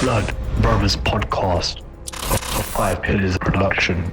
Blood Brothers podcast, a Five Pillars production.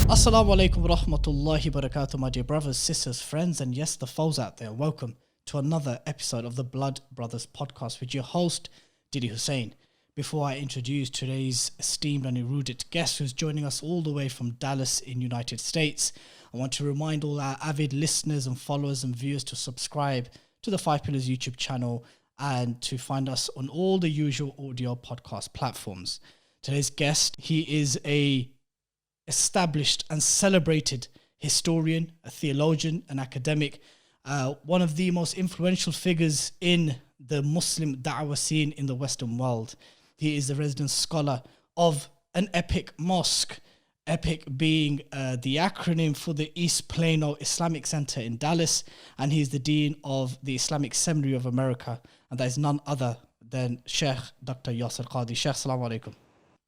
Assalamu alaikum wa rahmatullahi wa barakatuh, my dear brothers, sisters, friends, and yes, the foes out there. Welcome to another episode of the Blood Brothers podcast with your host, Dilly Hussain. Before I introduce today's esteemed and erudite guest who's joining us all the way from Dallas in United States, I want to remind all our avid listeners and followers and viewers to subscribe to the Five Pillars YouTube channel and to find us on all the usual audio podcast platforms. Today's guest, he is a established and celebrated historian, a theologian, an academic, one of the most influential figures in the Muslim da'wah scene in the Western world. He is the resident scholar of an epic mosque, epic being the acronym for the East Plano Islamic Center in Dallas, and he is the Dean of the Islamic Seminary of America, and that is none other than Sheikh Dr. Yasir Qadhi. Sheikh, assalamu alaikum.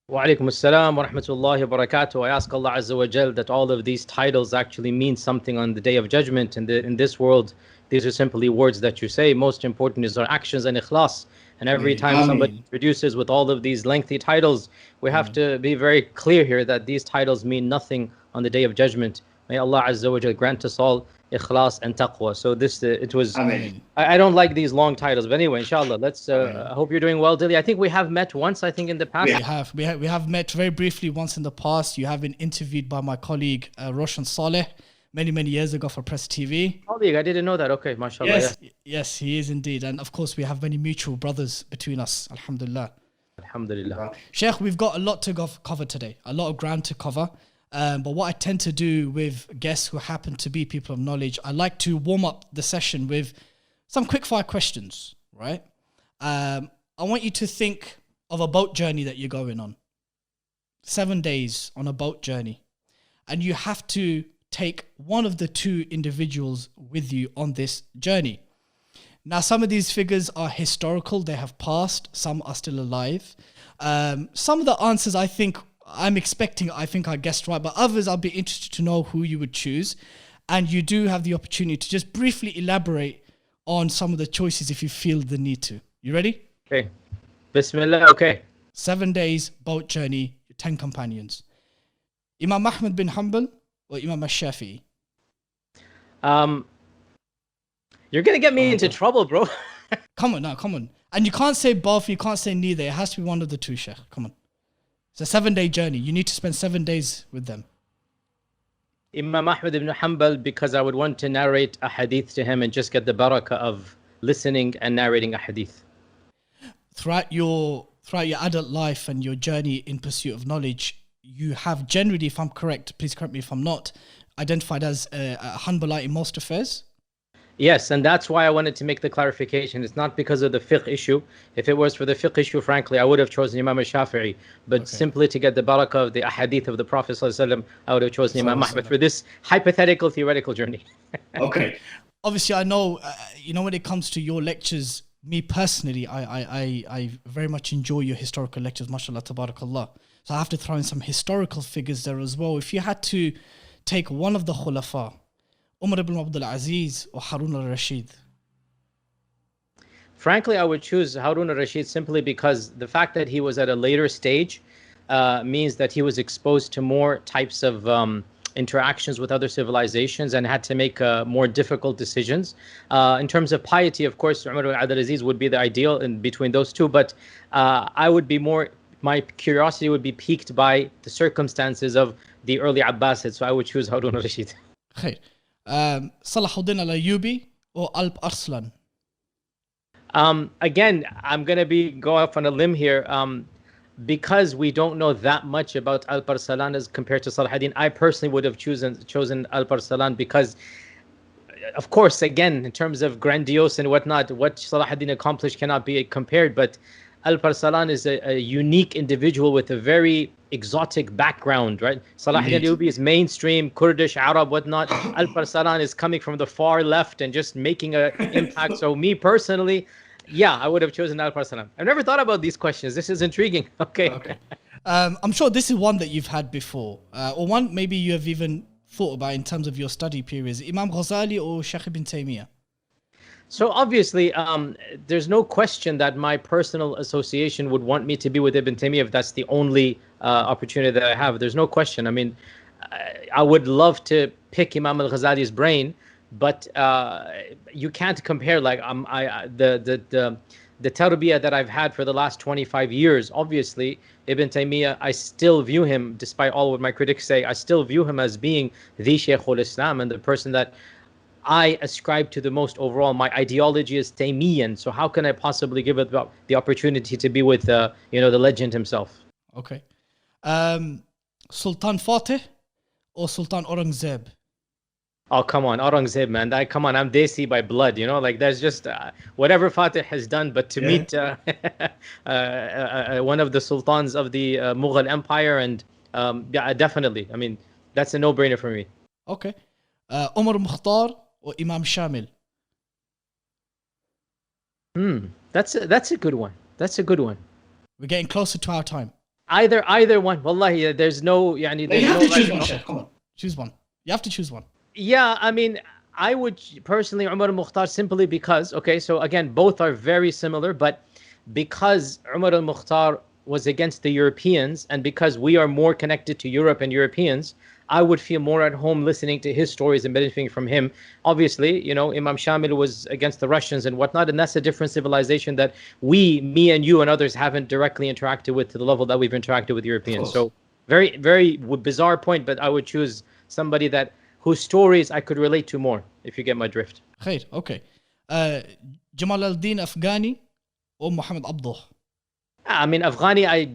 Wa alaikum assalam wa rahmatullahi wa barakatuh. I ask Allah Azza wa Jal that all of these titles actually mean something on the Day of Judgment. In this world, these are simply words that you say. Most important is our actions and ikhlas. And every time somebody introduces with all of these lengthy titles, we have to be very clear here that these titles mean nothing on the Day of Judgment. May Allah Azza wa Jal grant us all ikhlas and taqwa. So it was, I don't like these long titles, but anyway, inshallah, let's, I hope you're doing well, Dilly. I think we have met once, in the past. We have met very briefly once in the past. You have been interviewed by my colleague, Roshan Saleh, many years ago for Press TV. Colleague, I didn't know that. Okay, mashallah. Yes, he is indeed. And of course, we have many mutual brothers between us. Alhamdulillah. Alhamdulillah. Sheikh, we've got a lot to cover today, a lot of ground to cover. But what I tend to do with guests who happen to be people of knowledge, I like to warm up the session with some quick fire questions, right? I want you to think of a boat journey that you're going on. 7 days on a boat journey. And you have to take one of the two individuals with you on this journey. Now, some of these figures are historical. They have passed. Some are still alive. Some of the answers I think I guessed right, but others I'll be interested to know who you would choose. And you do have the opportunity to just briefly elaborate on some of the choices if you feel the need to. You ready? Okay. Bismillah, okay. 7 days, boat journey, 10 companions. Imam Ahmad bin Hanbal or Imam al-Shafi'i? You're going to get me into trouble, bro. Come on. And you can't say both, you can't say neither. It has to be one of the two, Sheikh. Come on. It's a 7 day journey. You need to spend 7 days with them. Imam Ahmad ibn Hanbal, because I would want to narrate a hadith to him and just get the barakah of listening and narrating a hadith. Throughout your adult life and your journey in pursuit of knowledge, you have generally, if I'm correct, please correct me if I'm not, identified as a Hanbalite in most affairs? Yes, and that's why I wanted to make the clarification. It's not because of the fiqh issue. If it was for the fiqh issue, frankly, I would have chosen Imam al-Shafi'i. But simply to get the barakah of the ahadith of the Prophet ﷺ, I would have chosen Imam Ahmad for this hypothetical, theoretical journey. Okay. Obviously, I know, when it comes to your lectures, me personally, I very much enjoy your historical lectures, mashallah, tabarakallah. So I have to throw in some historical figures there as well. If you had to take one of the khulafa, Umar ibn Abdul Aziz or Harun al-Rashid? Frankly, I would choose Harun al-Rashid simply because the fact that he was at a later stage means that he was exposed to more types of interactions with other civilizations and had to make more difficult decisions. In terms of piety, of course, Umar ibn Abdul Aziz would be the ideal in between those two, but my curiosity would be piqued by the circumstances of the early Abbasids, so I would choose Harun al-Rashid. Okay. Salahuddin al-Ayyubi or Alp Arslan? Again, I'm going to go off on a limb here. Because we don't know that much about Alp Arslan as compared to Salahuddin, I personally would have chosen Alp Arslan because, of course, again, in terms of grandiose and whatnot, what Salahuddin accomplished cannot be compared, but Alp Arslan is a unique individual with a very exotic background, right? Salahuddin al-Ayyubi is mainstream, Kurdish, Arab, whatnot. Alp Arslan is coming from the far left and just making an impact. So me personally, I would have chosen Alp Arslan. I've never thought about these questions. This is intriguing. Okay. I'm sure this is one that you've had before, or one maybe you have even thought about in terms of your study periods. Imam Ghazali or Shaykh ibn Taymiyyah? So obviously, there's no question that my personal association would want me to be with Ibn Taymiyyah if that's the only opportunity that I have. There's no question. I mean, I would love to pick Imam al-Ghazali's brain, but you can't compare. Like the tarbiyah that I've had for the last 25 years. Obviously, Ibn Taymiyyah, I still view him, despite all what my critics say, I still view him as being the Shaykhul Islam and the person that I ascribe to the most overall. My ideology is Taymiyan, so how can I possibly give it the opportunity to be with the legend himself? Okay. Sultan Fatih or Sultan Aurangzeb? Oh, come on, Aurangzeb, man. Come on, I'm Desi by blood, like there's just whatever Fatih has done, but to meet one of the sultans of the Mughal Empire, and yeah, definitely. I mean, that's a no-brainer for me. Okay. Umar Mukhtar or Imam Shamil? That's a good one. That's a good one. We're getting closer to our time. Either one. Wallahi, there's no. You have to choose one, Sheikh. Come on. Choose one. You have to choose one. Yeah, I mean, I would personally Umar al-Mukhtar simply because, okay, so again, both are very similar, but because Umar al-Mukhtar was against the Europeans and because we are more connected to Europe and Europeans, I would feel more at home listening to his stories and benefiting from him. Obviously, Imam Shamil was against the Russians and whatnot, and that's a different civilization that me and you and others haven't directly interacted with to the level that we've interacted with Europeans. So very, very bizarre point, but I would choose somebody whose stories I could relate to more, if you get my drift. Khair, okay. Jamal al-Din Afghani or Muhammad Abduh? I mean, Afghani, I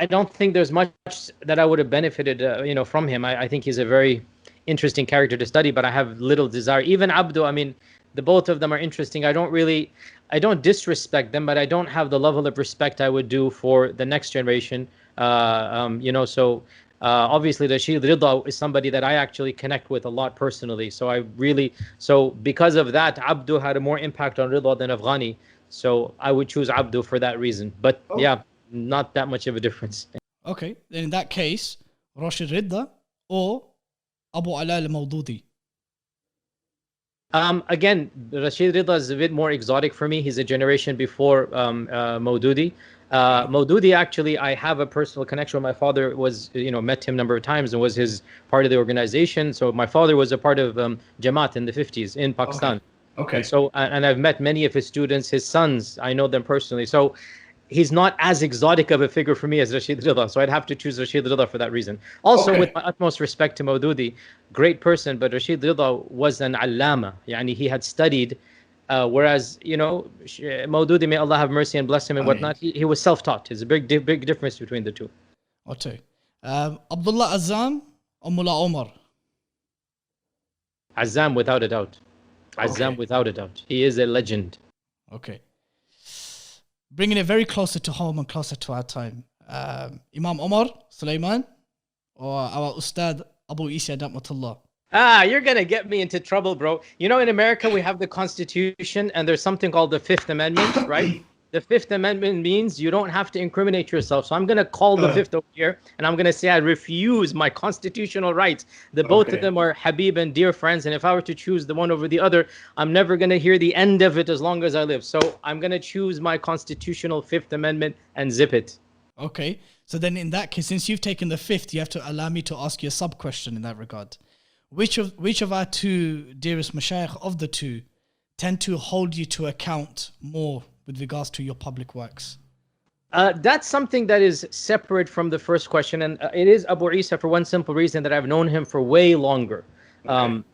don't think there's much that I would have benefited, from him. I think he's a very interesting character to study, but I have little desire. Even Abdu, I mean, the both of them are interesting. I don't disrespect them, but I don't have the level of respect I would do for the next generation. Obviously, Rashid Rida is somebody that I actually connect with a lot personally. So because of that, Abdu had a more impact on Rida than Afghani. So I would choose Abdu for that reason. But yeah, not that much of a difference. Okay, then in that case, Rashid Rida or Abu Ala al-Mawdudi? Again, Rashid Rida is a bit more exotic for me. He's a generation before Maududi. Maududi, actually, I have a personal connection. My father met him a number of times and was his part of the organization. So my father was a part of Jamaat in the 50s in Pakistan. Okay. And I've met many of his students, his sons. I know them personally. So he's not as exotic of a figure for me as Rashid Rida. So I'd have to choose Rashid Rida for that reason. Also, with my utmost respect to Maududi, great person, but Rashid Rida was an allama. He had studied. Whereas, Maududi, may Allah have mercy and bless him and whatnot, he was self-taught. There's a big difference between the two. Okay. Abdullah Azzam or Mullah Omar? Azzam, without a doubt. Azzam, without a doubt. He is a legend. Okay. Bringing it very closer to home and closer to our time. Imam Omar Sulaiman or our Ustad Abu Isa Damatullah? You're going to get me into trouble, bro. In America, we have the Constitution, and there's something called the Fifth Amendment, right? The Fifth Amendment means you don't have to incriminate yourself. So I'm going to call the Fifth over here, and I'm going to say I refuse my constitutional rights. Both of them are Habib and dear friends, and if I were to choose the one over the other, I'm never going to hear the end of it as long as I live. So I'm going to choose my constitutional Fifth Amendment and zip it. Okay. So then in that case, since you've taken the Fifth, you have to allow me to ask you a sub-question in that regard. Which of our two dearest mashayikh of the two tend to hold you to account more with regards to your public works? That's something that is separate from the first question, and it is Abu Isa for one simple reason that I've known him for way longer. I'm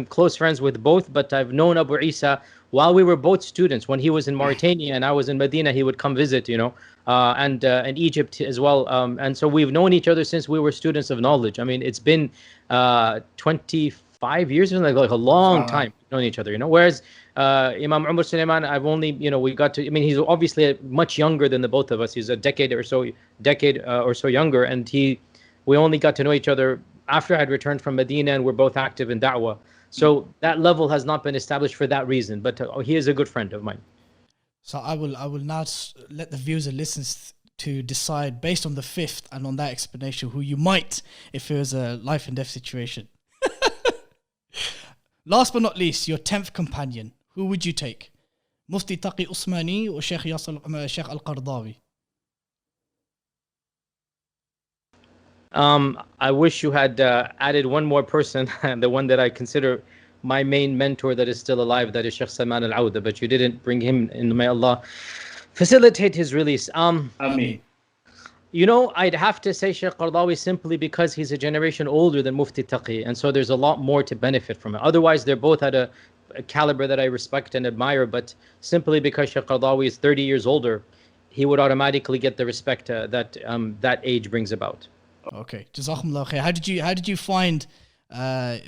close friends with both, but I've known Abu Isa while we were both students. When he was in Mauritania and I was in Medina, he would come visit, and Egypt as well. And so we've known each other since we were students of knowledge. I mean, it's been 25 years, like a long time known each other, Whereas Imam Umar Sulaiman, I've only, he's obviously much younger than the both of us. He's a decade or so younger, and we only got to know each other after I had returned from Medina, and we're both active in da'wah. So that level has not been established for that reason, but he is a good friend of mine. So I will now let the viewers and listeners to decide based on the Fifth and on that explanation who you might, if it was a life and death situation. Last but not least, your 10th companion. Who would you take? Mufti Taqi Usmani or Sheikh Al-Qardawi? I wish you had added one more person, the one that I consider my main mentor that is still alive, that is Sheikh Salman Al-Awda, but you didn't bring him in. May Allah facilitate his release. Ameen. You know, I'd have to say Sheikh Qardawi simply because he's a generation older than Mufti Taqi, and so there's a lot more to benefit from it. Otherwise, they're both at a caliber that I respect and admire, but simply because Sheikh Qardawi is 30 years older, he would automatically get the respect that that age brings about. Okay, Jazakumullah khair. How did you find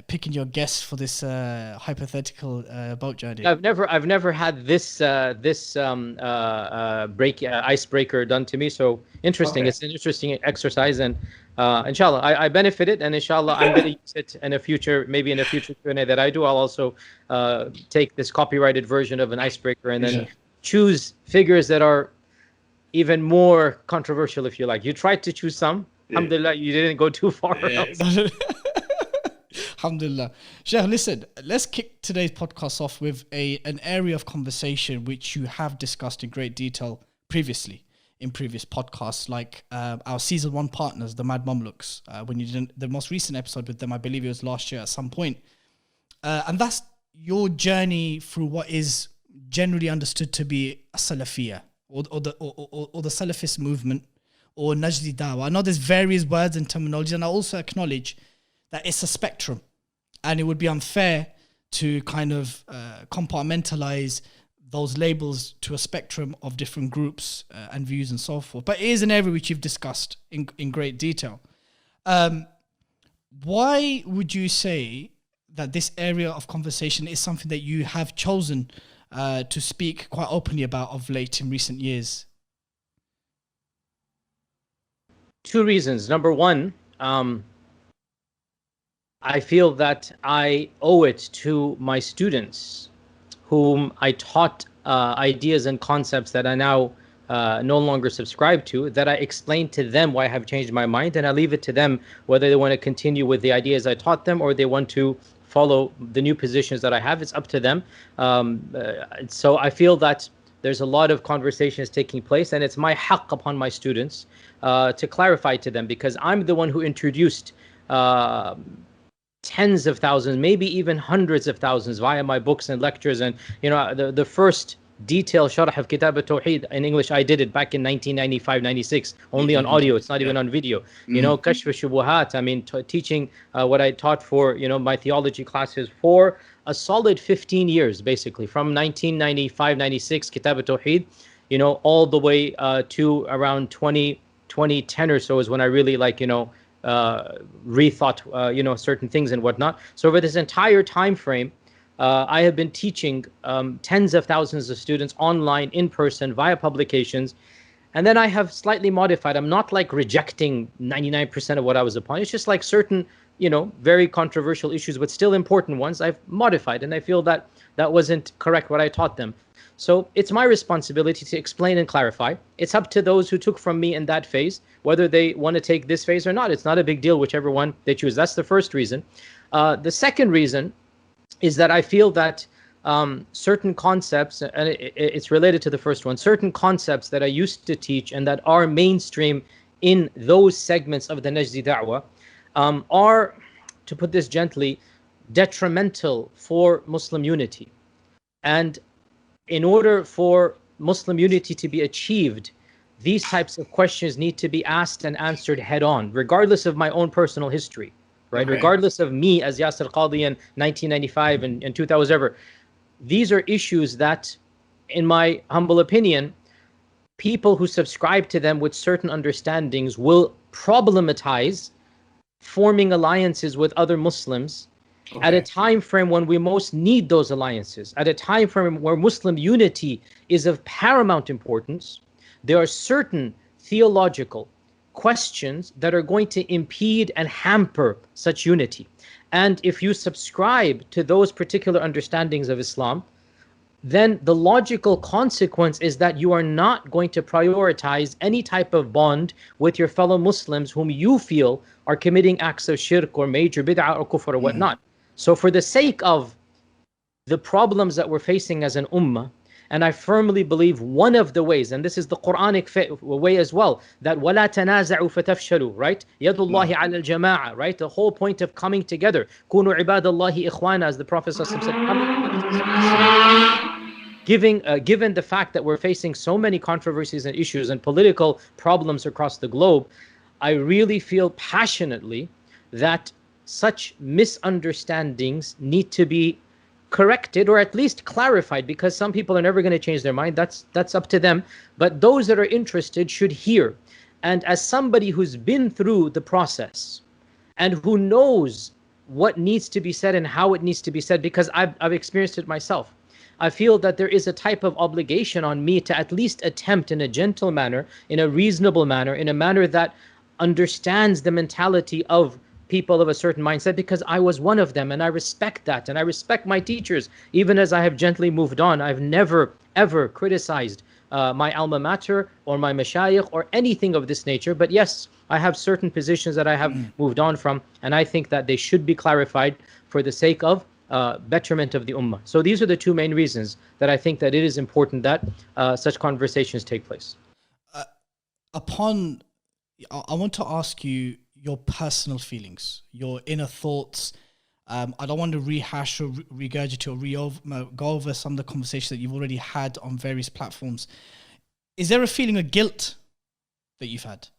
picking your guests for this hypothetical boat journey? I've never had this icebreaker done to me. So interesting. Okay. It's an interesting exercise, and inshallah, I benefited, and inshallah, I'm going to use it in a future Q&A that I do. I'll also take this copyrighted version of an icebreaker and then choose figures that are even more controversial, if you like. You tried to choose some. Alhamdulillah, you didn't go too far. Alhamdulillah. Sheikh, listen, let's kick today's podcast off with an area of conversation which you have discussed in great detail previously in previous podcasts, like our season 1 partners, the Mad Mamluks. When you did the most recent episode with them, I believe it was last year at some point. And that's your journey through what is generally understood to be a Salafiyah or the Salafist movement or Najdi Dawah. I know there's various words and terminology, and I also acknowledge that it's a spectrum, and it would be unfair to kind of compartmentalize those labels to a spectrum of different groups and views and so forth. But it is an area which you've discussed in great detail. Why would you say that this area of conversation is something that you have chosen to speak quite openly about of late in recent years? 2 reasons. Number one, I feel that I owe it to my students, whom I taught ideas and concepts that I now no longer subscribe to, that I explain to them why I have changed my mind, and I leave it to them whether they want to continue with the ideas I taught them or they want to follow the new positions that I have. It's up to them. So I feel that there's a lot of conversations taking place, and it's my haqq upon my students to clarify to them, because I'm the one who introduced tens of thousands, maybe even hundreds of thousands via my books and lectures. And the first detailed sharh of Kitab al-Tawheed in English, I did it back in 1995-96, only on audio. It's not even on video. Kashf al-Shubuhat, I mean, teaching what I taught for my theology classes for a solid 15 years, basically, from 1995-96, Kitab al-Tawheed, all the way to around 2010 or so is when I really rethought certain things and whatnot. So over this entire time frame, I have been teaching tens of thousands of students online, in person, via publications, and then I have slightly modified. I'm not rejecting 99% of what I was upon. It's just certain very controversial issues, but still important ones, I've modified, and I feel that that wasn't correct what I taught them. So it's my responsibility to explain and clarify. It's up to those who took from me in that phase, whether they want to take this phase or not. It's not a big deal, whichever one they choose. That's the first reason. The second reason is that I feel that certain concepts, and it's related to the first one, certain concepts that I used to teach and that are mainstream in those segments of the Najdi Dawah are, to put this gently, detrimental for Muslim unity. And in order for Muslim unity to be achieved, these types of questions need to be asked and answered head on, regardless of my own personal history, right? Okay. Regardless of me as Yasir Qadhi in 1995 and 2000 ever. These are issues that, in my humble opinion, people who subscribe to them with certain understandings will problematize forming alliances with other Muslims at a time frame when we most need those alliances, at a time frame where Muslim unity is of paramount importance. There are certain theological questions that are going to impede and hamper such unity. And if you subscribe to those particular understandings of Islam, then the logical consequence is that you are not going to prioritize any type of bond with your fellow Muslims whom you feel are committing acts of shirk or major bid'ah or kufr or whatnot. So for the sake of the problems that we're facing as an ummah. And I firmly believe one of the ways, and this is the Quranic way as well, that وَلَا تَنَازَعُوا فَتَفْشَلُوا, right? يَدُ اللَّهِ عَلَى الْجَمَاعَةِ, right? The whole point of coming together. كُونُوا عِبَادَ اللَّهِ إِخْوَانًا, as the Prophet said, given the fact that we're facing so many controversies and issues and political problems across the globe, I really feel passionately that such misunderstandings need to be corrected or at least clarified, because some people are never going to change their mind. That's up to them. But those that are interested should hear. And as somebody who's been through the process and who knows what needs to be said and how it needs to be said, because I've experienced it myself, I feel that there is a type of obligation on me to at least attempt in a gentle manner, in a reasonable manner, in a manner that understands the mentality of people of a certain mindset, because I was one of them, and I respect that, and I respect my teachers. Even as I have gently moved on, I've never ever criticized my alma mater or my mashayikh or anything of this nature. But yes, I have certain positions that I have moved on from, and I think that they should be clarified for the sake of betterment of the ummah. So these are the two main reasons that I think that it is important that such conversations take place. I want to ask you your personal feelings, your inner thoughts. I don't want to rehash or regurgitate or go over some of the conversations that you've already had on various platforms. Is there a feeling of guilt that you've had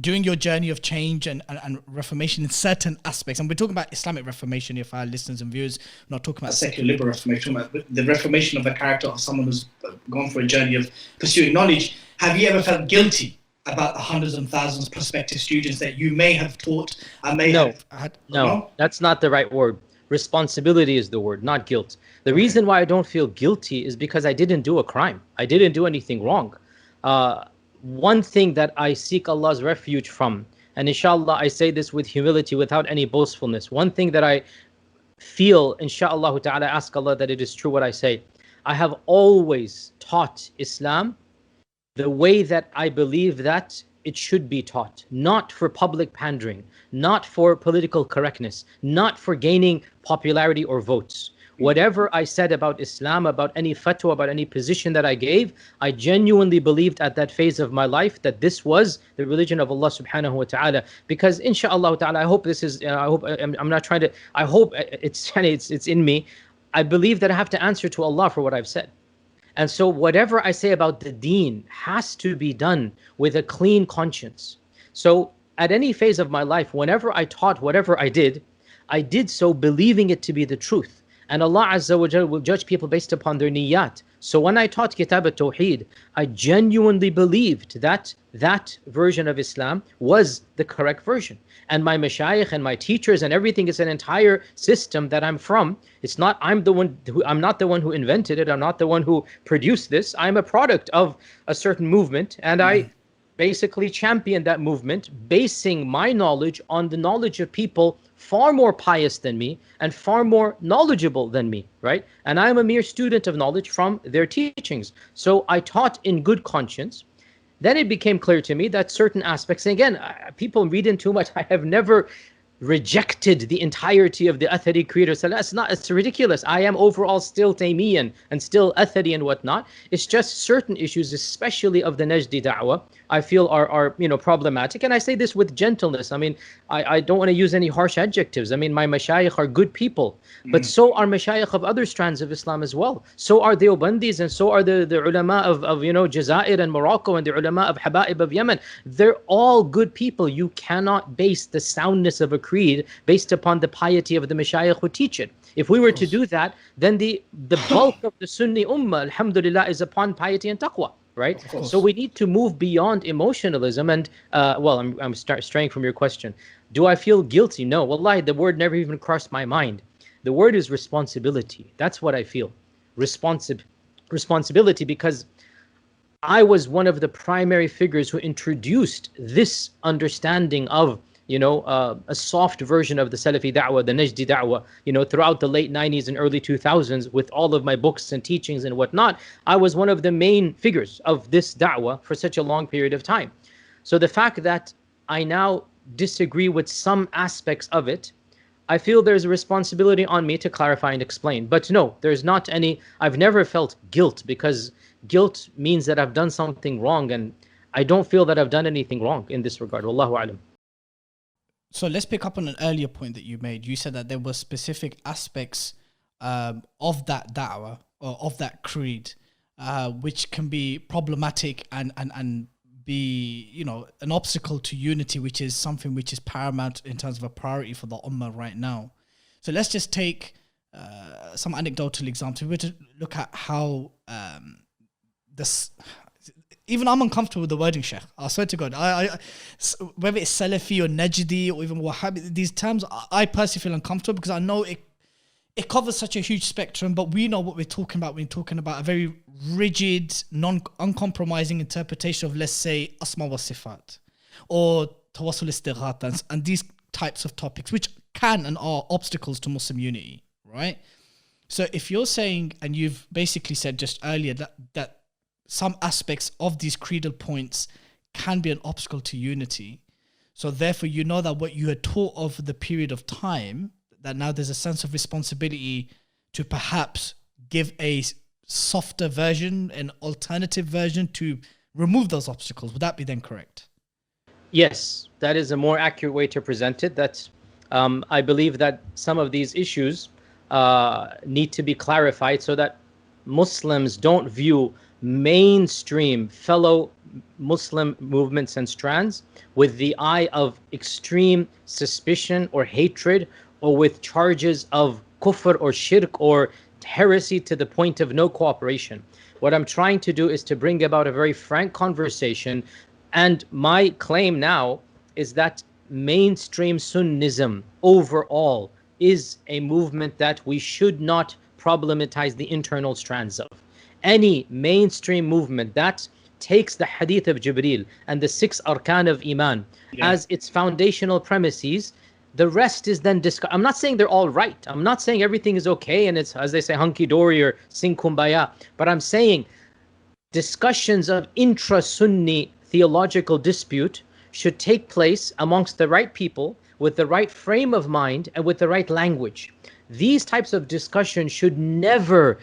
during your journey of change and reformation in certain aspects? And we're talking about Islamic reformation here for our listeners and viewers. We're not talking about secular liberal reformation, but the reformation of the character of someone who's gone for a journey of pursuing knowledge. Have you ever felt guilty about the hundreds and thousands of prospective students that you may have taught and may have had? No, that's not the right word. Responsibility is the word, not guilt. The reason why I don't feel guilty is because I didn't do a crime. I didn't do anything wrong. One thing that I seek Allah's refuge from, and inshallah I say this with humility, without any boastfulness, one thing that I feel, inshallah ta'ala, ask Allah that it is true what I say. I have always taught Islam the way that I believe that it should be taught, not for public pandering, not for political correctness, not for gaining popularity or votes. Whatever I said about Islam, about any fatwa, about any position that I gave, I genuinely believed at that phase of my life that this was the religion of Allah subhanahu wa ta'ala. Because inshallah ta'ala, I hope this is, I hope I'm not trying to, I hope it's in me. I believe that I have to answer to Allah for what I've said. And so whatever I say about the deen has to be done with a clean conscience. So at any phase of my life, whenever I taught whatever I did so believing it to be the truth. And Allah Azza wa Jal will judge people based upon their niyyat. So when I taught Kitab al-Tawheed, I genuinely believed that that version of Islam was the correct version. And my mashayikh and my teachers and everything is an entire system that I'm from. It's not, I'm not the one who invented it. I'm not the one who produced this. I'm a product of a certain movement. And I basically championed that movement, basing my knowledge on the knowledge of people far more pious than me and far more knowledgeable than me, right? And I'm a mere student of knowledge from their teachings. So I taught in good conscience. Then it became clear to me that certain aspects, and again, people read in too much. I have never rejected the entirety of the Athari creed. It's ridiculous. I am overall still Taymiyan and still Athari and whatnot. It's just certain issues, especially of the Najdi Dawah, I feel are problematic. And I say this with gentleness. I mean, I don't want to use any harsh adjectives. I mean, my mashayikh are good people, but so are mashayikh of other strands of Islam as well. So are the Ubandis, and so are the ulama of Jazair and Morocco, and the ulama of Habaib of Yemen. They're all good people. You cannot base the soundness of a creed based upon the piety of the mashayikh who teach it. If we were to do that, then the bulk of the Sunni ummah, alhamdulillah, is upon piety and taqwa. Right? So we need to move beyond emotionalism. And I'm straying from your question. Do I feel guilty? No. Wallahi, the word never even crossed my mind. The word is responsibility. That's what I feel. Responsibility, because I was one of the primary figures who introduced this understanding of a soft version of the Salafi Dawah, the Najdi Dawah, throughout the late 90s and early 2000s with all of my books and teachings and whatnot. I was one of the main figures of this Dawah for such a long period of time. So the fact that I now disagree with some aspects of it, I feel there's a responsibility on me to clarify and explain. But no, there's not any, I've never felt guilt, because guilt means that I've done something wrong, and I don't feel that I've done anything wrong in this regard. Wallahu alam. So let's pick up on an earlier point that you made. You said that there were specific aspects of that da'wah or of that creed which can be problematic and be, you know, an obstacle to unity, which is something which is paramount in terms of a priority for the ummah right now. So let's just take some anecdotal examples. We were to look at how this. Even I'm uncomfortable with the wording, Sheikh. I swear to God. Whether it's Salafi or Najdi or even Wahhabi, these terms, I personally feel uncomfortable because I know it covers such a huge spectrum, but we know what we're talking about. We're talking about a very rigid, uncompromising interpretation of, let's say, Asma wa Sifat or Tawassul Istighatha and these types of topics, which can and are obstacles to Muslim unity, right? So if you're saying, and you've basically said just earlier that some aspects of these creedal points can be an obstacle to unity. So therefore, you know that what you had taught over the period of time, that now there's a sense of responsibility to perhaps give a softer version, an alternative version to remove those obstacles. Would that be then correct? Yes, that is a more accurate way to present it. That I believe that some of these issues need to be clarified so that Muslims don't view mainstream fellow Muslim movements and strands with the eye of extreme suspicion or hatred, or with charges of kufr or shirk or heresy to the point of no cooperation. What I'm trying to do is to bring about a very frank conversation, and my claim now is that mainstream Sunnism overall is a movement that we should not problematize the internal strands of. Any mainstream movement that takes the hadith of Jibreel and the 6 arkan of Iman as its foundational premises, the rest is then discussed. I'm not saying they're all right. I'm not saying everything is okay and it's, as they say, hunky-dory or sing kumbaya. But I'm saying discussions of intra-Sunni theological dispute should take place amongst the right people, with the right frame of mind and with the right language. These types of discussions should never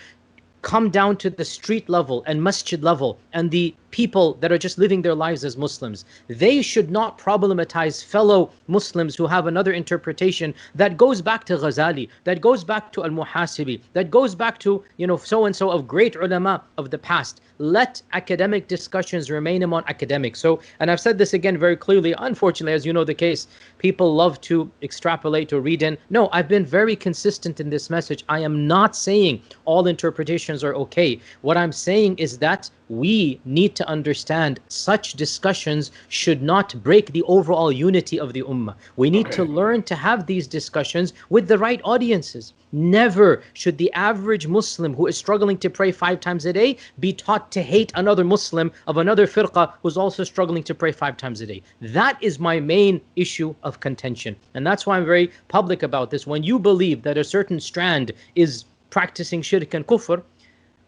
come down to the street level and masjid level and the people that are just living their lives as Muslims. They should not problematize fellow Muslims who have another interpretation that goes back to Ghazali, that goes back to Al-Muhasibi, that goes back to, you know, so-and-so of great ulama of the past. Let academic discussions remain among academics. So, and I've said this again very clearly, unfortunately, as you know the case, people love to extrapolate or read in. No, I've been very consistent in this message. I am not saying all interpretations are okay. What I'm saying is that we need to understand such discussions should not break the overall unity of the ummah. We need to learn to have these discussions with the right audiences. Never should the average Muslim who is struggling to pray 5 times a day be taught to hate another Muslim of another firqa who's also struggling to pray 5 times a day. That is my main issue of contention. And that's why I'm very public about this. When you believe that a certain strand is practicing shirk and kufr,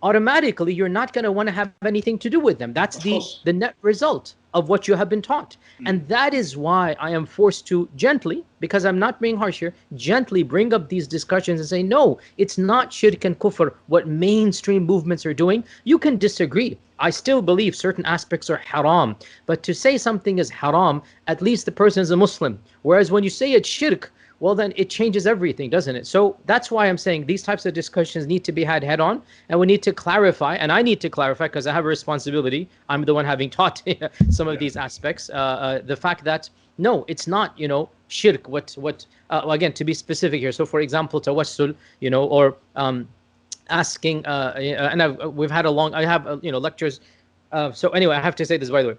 automatically you're not going to want to have anything to do with them. That's the net result of what you have been taught. And that is why I am forced to gently, because I'm not being harsh here, gently bring up these discussions and say, no, it's not shirk and kufr what mainstream movements are doing. You can disagree. I still believe certain aspects are haram. But to say something is haram, at least the person is a Muslim. Whereas when you say it's shirk, well, then it changes everything, doesn't it? So that's why I'm saying these types of discussions need to be had head on, and we need to clarify, and I need to clarify because I have a responsibility. I'm the one having taught some of these aspects. The fact that, no, it's not, you know, shirk, again, to be specific here. So for example, tawassul, you know, or asking, and we've had I have, you know, lectures. So anyway, I have to say this, by the way.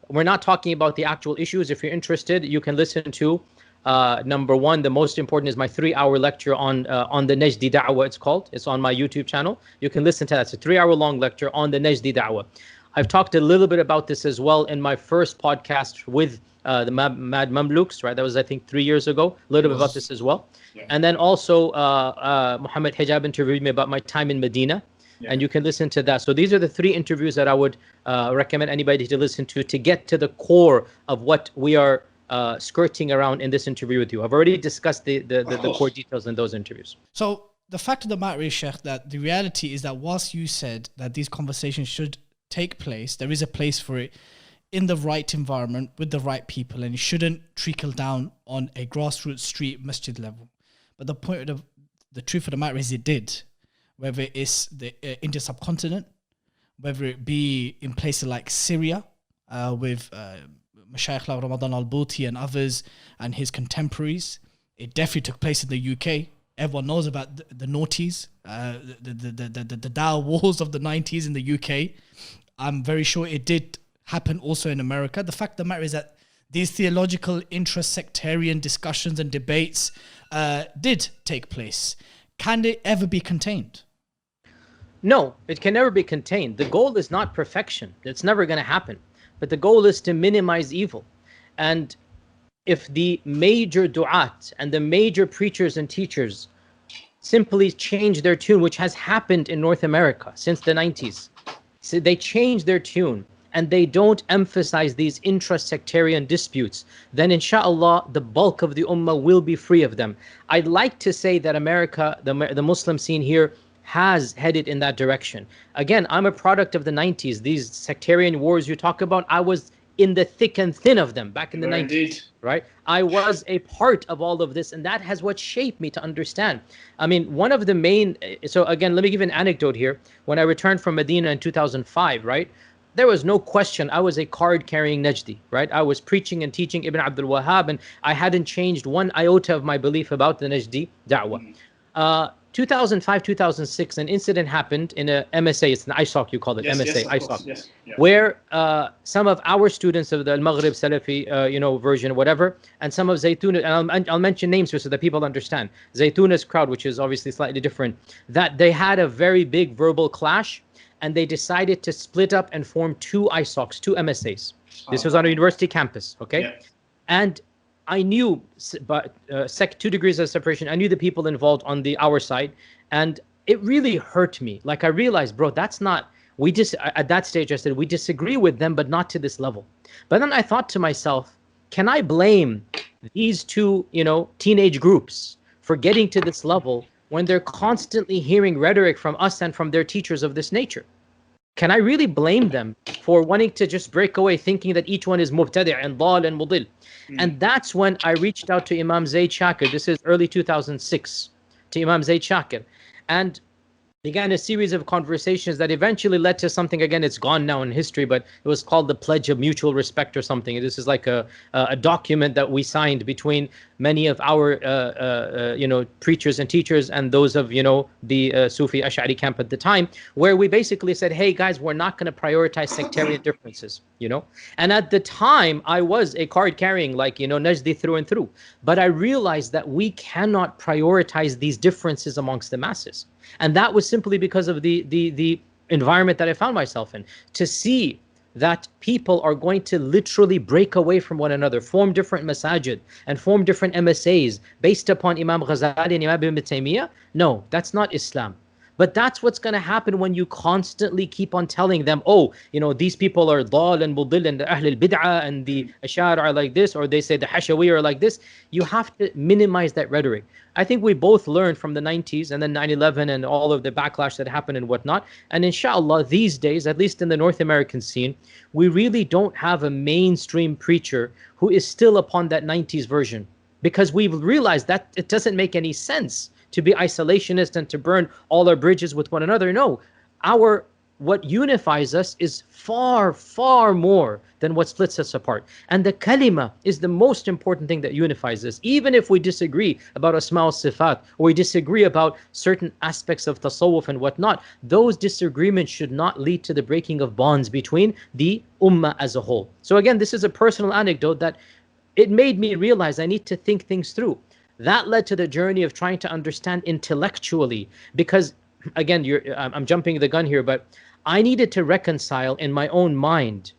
We're not talking about the actual issues. If you're interested, you can listen to number one, the most important is my 3-hour lecture on the Najdi Dawah, it's called. It's on my YouTube channel. You can listen to that. It's a 3-hour long lecture on the Najdi Dawah. I've talked a little bit about this as well in my first podcast with the Mad Mamluks, right? That was, I think, 3 years ago. A little bit about this as well. Yeah. And then also Muhammad Hijab interviewed me about my time in Medina. Yeah. And you can listen to that. So these are the 3 interviews that I would recommend anybody to listen to get to the core of what we are skirting around in this interview with you. I've already discussed the core details in those interviews. So the fact of the matter is, Sheikh, that the reality is that whilst you said that these conversations should take place, there is a place for it in the right environment with the right people, and it shouldn't trickle down on a grassroots street masjid level. But the truth of the matter is it did, whether it's the Indian subcontinent, whether it be in places like Syria with Mashaykh like Ramadan al-Bouti and others and his contemporaries. It definitely took place in the UK. Everyone knows about the noughties, the Dawah wars of the 90s in the UK. I'm very sure it did happen also in America. The fact of the matter is that these theological intra-sectarian discussions and debates did take place. Can it ever be contained? No, it can never be contained. The goal is not perfection. It's never going to happen. But the goal is to minimize evil. And if the major du'at and the major preachers and teachers simply change their tune, which has happened in North America since the 90s, so they change their tune and they don't emphasize these intra-sectarian disputes, then inshallah the bulk of the ummah will be free of them. I'd like to say that America, the Muslim scene here, has headed in that direction. Again, I'm a product of the 90s. These sectarian wars you talk about, I was in the thick and thin of them back in the 90s. Indeed. Right? I was a part of all of this, and that has what shaped me to understand. I mean, one of the main, so again, let me give an anecdote here. When I returned from Medina in 2005, right? There was no question I was a card-carrying Najdi, right? I was preaching and teaching Ibn Abdul Wahhab, and I hadn't changed one iota of my belief about the Najdi Dawah. 2005, 2006, an incident happened in a MSA. It's an ISOC, you call it, MSA, ISOC, yes, yeah. Where some of our students of the Al-Maghrib Salafi, version, whatever, and some of Zaytuna, and I'll mention names so that people understand. Zaytuna's crowd, which is obviously slightly different, that they had a very big verbal clash, and they decided to split up and form two ISOCs, two MSAs. This was on a university campus, okay? Yeah. And I knew, but 2 degrees of separation, I knew the people involved on our side, and it really hurt me. Like, I realized, bro, that's not, at that stage I said, we disagree with them, but not to this level. But then I thought to myself, can I blame these two, teenage groups for getting to this level when they're constantly hearing rhetoric from us and from their teachers of this nature? Can I really blame them for wanting to just break away, thinking that each one is mubtadi' and dal and mudil? And that's when I reached out to Imam Zaid Shakir. This is early 2006, to Imam Zaid Shakir, and began a series of conversations that eventually led to something. Again, it's gone now in history, but it was called the Pledge of Mutual Respect or something. This is like a document that we signed between many of our preachers and teachers and those of the Sufi Ash'ari camp at the time, where we basically said, hey guys, we're not going to prioritize sectarian differences, and at the time I was a card carrying, Najdi through and through, but I realized that we cannot prioritize these differences amongst the masses. And that was simply because of the environment that I found myself in. To see that people are going to literally break away from one another, form different masajid, and form different MSAs based upon Imam Ghazali and Imam Ibn Taymiyyah, no, that's not Islam. But that's what's going to happen when you constantly keep on telling them, these people are dal and mudil and the Ahl al-Bid'ah and the Ash'ar are like this, or they say the Hashawi are like this. You have to minimize that rhetoric. I think we both learned from the 90s and then 9/11 and all of the backlash that happened and whatnot. And inshallah, these days, at least in the North American scene, we really don't have a mainstream preacher who is still upon that 90s version, because we've realized that it doesn't make any sense to be isolationist and to burn all our bridges with one another. No, what unifies us is far, far more than what splits us apart. And the kalima is the most important thing that unifies us. Even if we disagree about asma al sifat, or we disagree about certain aspects of tasawwuf and whatnot, those disagreements should not lead to the breaking of bonds between the ummah as a whole. So again, this is a personal anecdote that it made me realize I need to think things through. That led to the journey of trying to understand intellectually, because again, I'm jumping the gun here, but I needed to reconcile in my own mind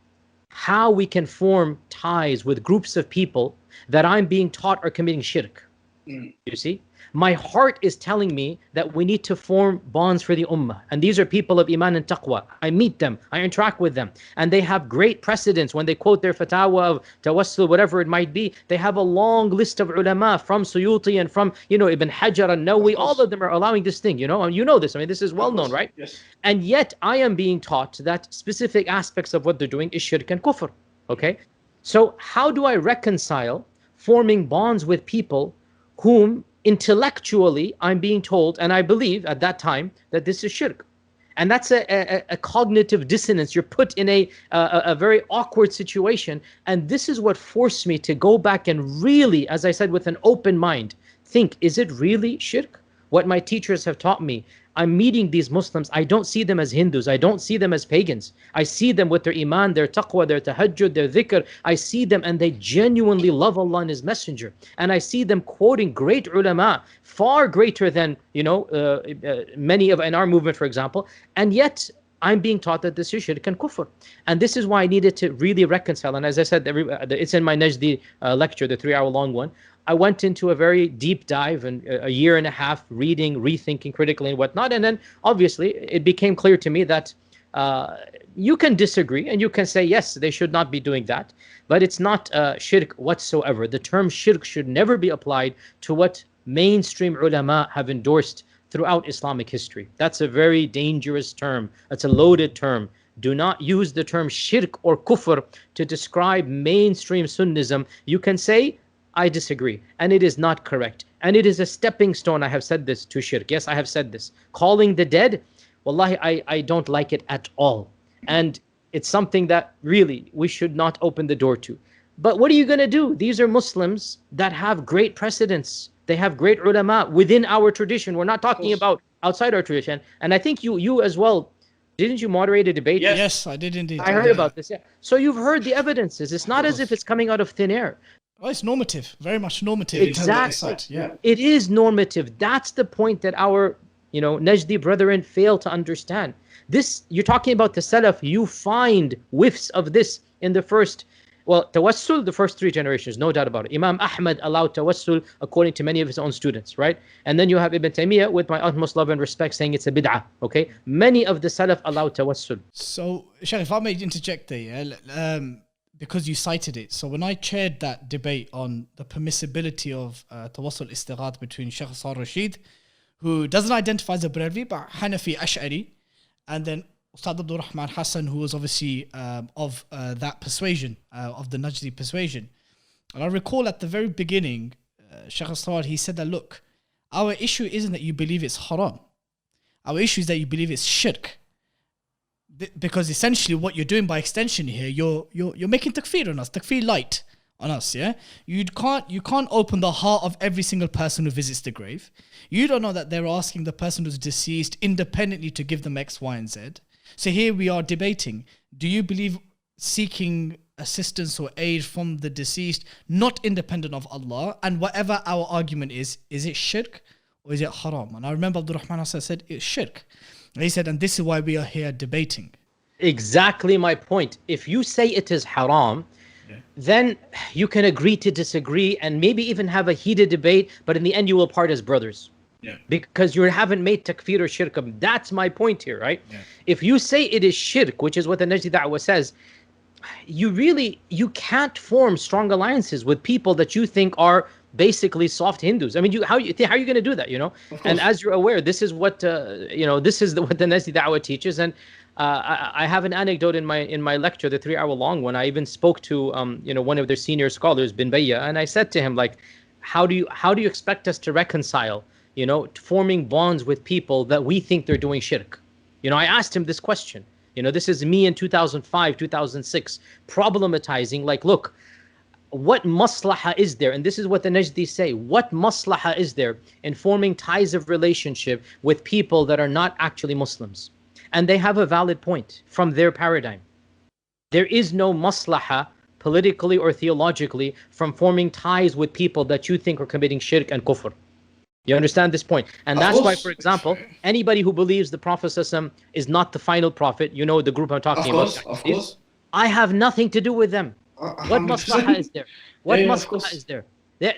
how we can form ties with groups of people that I'm being taught are committing shirk. You see? My heart is telling me that we need to form bonds for the ummah. And these are people of iman and taqwa. I meet them, I interact with them, and they have great precedence when they quote their fatwa of tawassul, whatever it might be. They have a long list of ulama from Suyuti and from, Ibn Hajar and Nawawi. All of them are allowing this thing, and you know this. I mean, this is well known, right? Yes. And yet I am being taught that specific aspects of what they're doing is shirk and kufr. Okay? So how do I reconcile forming bonds with people whom intellectually I'm being told, and I believe at that time, that this is shirk? And that's a cognitive dissonance. You're put in a very awkward situation. And this is what forced me to go back and really, as I said, with an open mind, think, is it really shirk? What my teachers have taught me. I'm meeting these Muslims. I don't see them as Hindus. I don't see them as pagans. I see them with their iman, their taqwa, their tahajjud, their dhikr. I see them and they genuinely love Allah and His Messenger. And I see them quoting great ulama, far greater than, many of in our movement, for example. And yet I'm being taught that this is shirk and kufr. And this is why I needed to really reconcile. And as I said, it's in my Najdi lecture, the 3-hour long one. I went into a very deep dive and a year and a half reading, rethinking critically and whatnot. And then obviously it became clear to me that you can disagree and you can say, yes, they should not be doing that. But it's not shirk whatsoever. The term shirk should never be applied to what mainstream ulama have endorsed throughout Islamic history. That's a very dangerous term. That's a loaded term. Do not use the term shirk or kufr to describe mainstream Sunnism. You can say, I disagree, and it is not correct. And it is a stepping stone, I have said this, to shirk. Yes, I have said this. Calling the dead, wallahi, I don't like it at all. And it's something that really we should not open the door to. But what are you going to do? These are Muslims that have great precedents. They have great ulama within our tradition. We're not talking about outside our tradition. And I think you as well, didn't you moderate a debate? Yes, I did indeed. I heard about this, yeah. So you've heard the evidences. It's not as if it's coming out of thin air. Oh, it's normative, very much normative. Exactly. Yeah. It is normative. That's the point that our, Najdi brethren fail to understand. This, you're talking about the Salaf, you find whiffs of this in the first, tawassul, the first 3 generations, no doubt about it. Imam Ahmad allowed tawassul according to many of his own students, right? And then you have Ibn Taymiyyah, with my utmost love and respect, saying it's a bid'ah, okay? Many of the Salaf allowed tawassul. So, Shaykh, if I may interject there, because you cited it. So when I chaired that debate on the permissibility of tawassul istighath between Shaykh Sar Rashid, who doesn't identify as a Barelvi, but Hanafi Ash'ari, and then Ustad Abdul Rahman Hassan, who was obviously of that persuasion, of the Najdi persuasion. And I recall at the very beginning, Shaykh Sar, he said that, look, our issue isn't that you believe it's haram. Our issue is that you believe it's shirk. Because essentially what you're doing by extension here, you're making takfir on us, takfir light on us, yeah? You can't open the heart of every single person who visits the grave. You don't know that they're asking the person who's deceased independently to give them X, Y, and Z. So here we are debating. Do you believe seeking assistance or aid from the deceased, not independent of Allah? And whatever our argument is it shirk or is it haram? And I remember Abdul Rahman Hassan said it's shirk. And he said, and this is why we are here debating. Exactly my point. If you say it is haram, then you can agree to disagree and maybe even have a heated debate, but in the end you will part as brothers. Yeah. Because you haven't made takfir or shirk. That's my point here, right? Yeah. If you say it is shirk, which is what the Najdi Dawah says, you can't form strong alliances with people that you think are basically soft Hindus. I mean, how are you going to do that, And as you're aware, this is what this is what the Najdi Dawah teaches. And I have an anecdote in my lecture, the 3-hour long one. I even spoke to one of their senior scholars, Bin Bayya, and I said to him, like, how do you expect us to reconcile, forming bonds with people that we think they're doing shirk? I asked him this question. This is me in 2005, 2006, problematizing, like, look, what maslaha is there? And this is what the Najdi say. What maslaha is there in forming ties of relationship with people that are not actually Muslims? And they have a valid point from their paradigm. There is no maslaha politically or theologically from forming ties with people that you think are committing shirk and kufr. You understand this point? And that's why, for example, anybody who believes the Prophet ﷺ is not the final prophet, the group I'm talking about. Of course. I have nothing to do with them. What maslaha is there? What maslaha is there?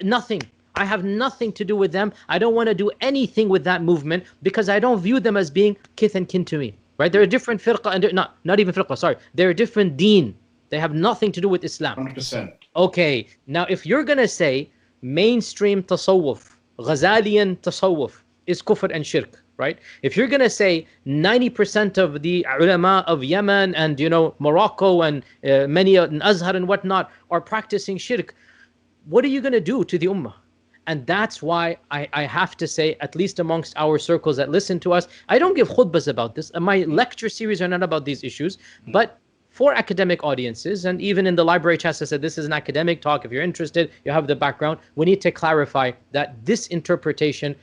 Nothing. I have nothing to do with them. I don't want to do anything with that movement because I don't view them as being kith and kin to me. Right? They're a different firqa, and not even firqa, sorry. They're a different deen. They have nothing to do with Islam. 100%. Okay, now if you're going to say mainstream tasawwuf, Ghazalian tasawwuf is kufr and shirk, right? If you're going to say 90% of the ulama of Yemen and, Morocco and many in Azhar and whatnot are practicing shirk, what are you going to do to the ummah? And that's why I have to say, at least amongst our circles that listen to us, I don't give khutbas about this. My lecture series are not about these issues, but for academic audiences, and even in the library chats, I said this is an academic talk. If you're interested, you have the background. We need to clarify that this interpretation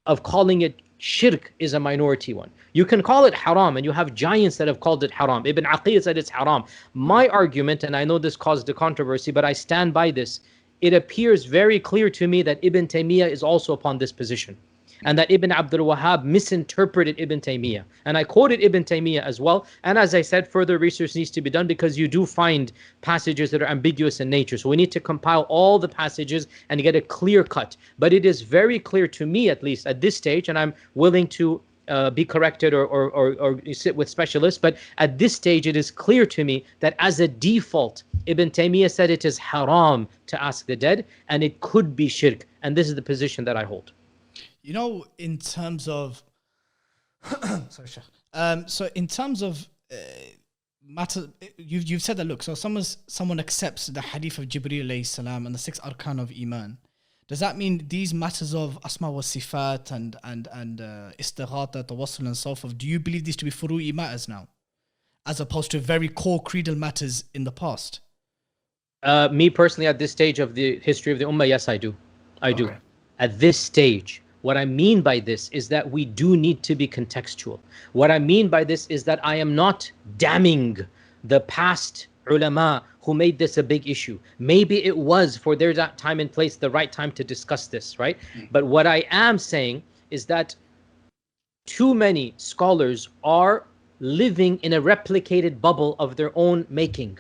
of calling it shirk is a minority one. You can call it haram, and you have giants that have called it haram. Ibn Aqil said it's haram. My argument, and I know this caused a controversy, but I stand by this. It appears very clear to me that Ibn Taymiyyah is also upon this position, and that Ibn Abdul Wahhab misinterpreted Ibn Taymiyyah. And I quoted Ibn Taymiyyah as well. And as I said, further research needs to be done because you do find passages that are ambiguous in nature. So we need to compile all the passages and get a clear cut. But it is very clear to me, at least at this stage, and I'm willing to be corrected or sit with specialists, but at this stage it is clear to me that as a default, Ibn Taymiyyah said it is haram to ask the dead, and it could be shirk. And this is the position that I hold. In terms of sorry, Sheikh. So in terms of matter, you've said that. Look, so someone accepts the hadith of Jibreel alayhi salam and the 6 arkan of iman. Does that mean these matters of asma wa sifat and istighatha, tawassul and so forth, do you believe these to be furu'i matters now, as opposed to very core creedal matters in the past? Me personally, at this stage of the history of the ummah, yes, I do. I do. At this stage. What I mean by this is that we do need to be contextual. What I mean by this is that I am not damning the past ulama who made this a big issue. Maybe it was for their time and place the right time to discuss this, right? But what I am saying is that too many scholars are living in a replicated bubble of their own making.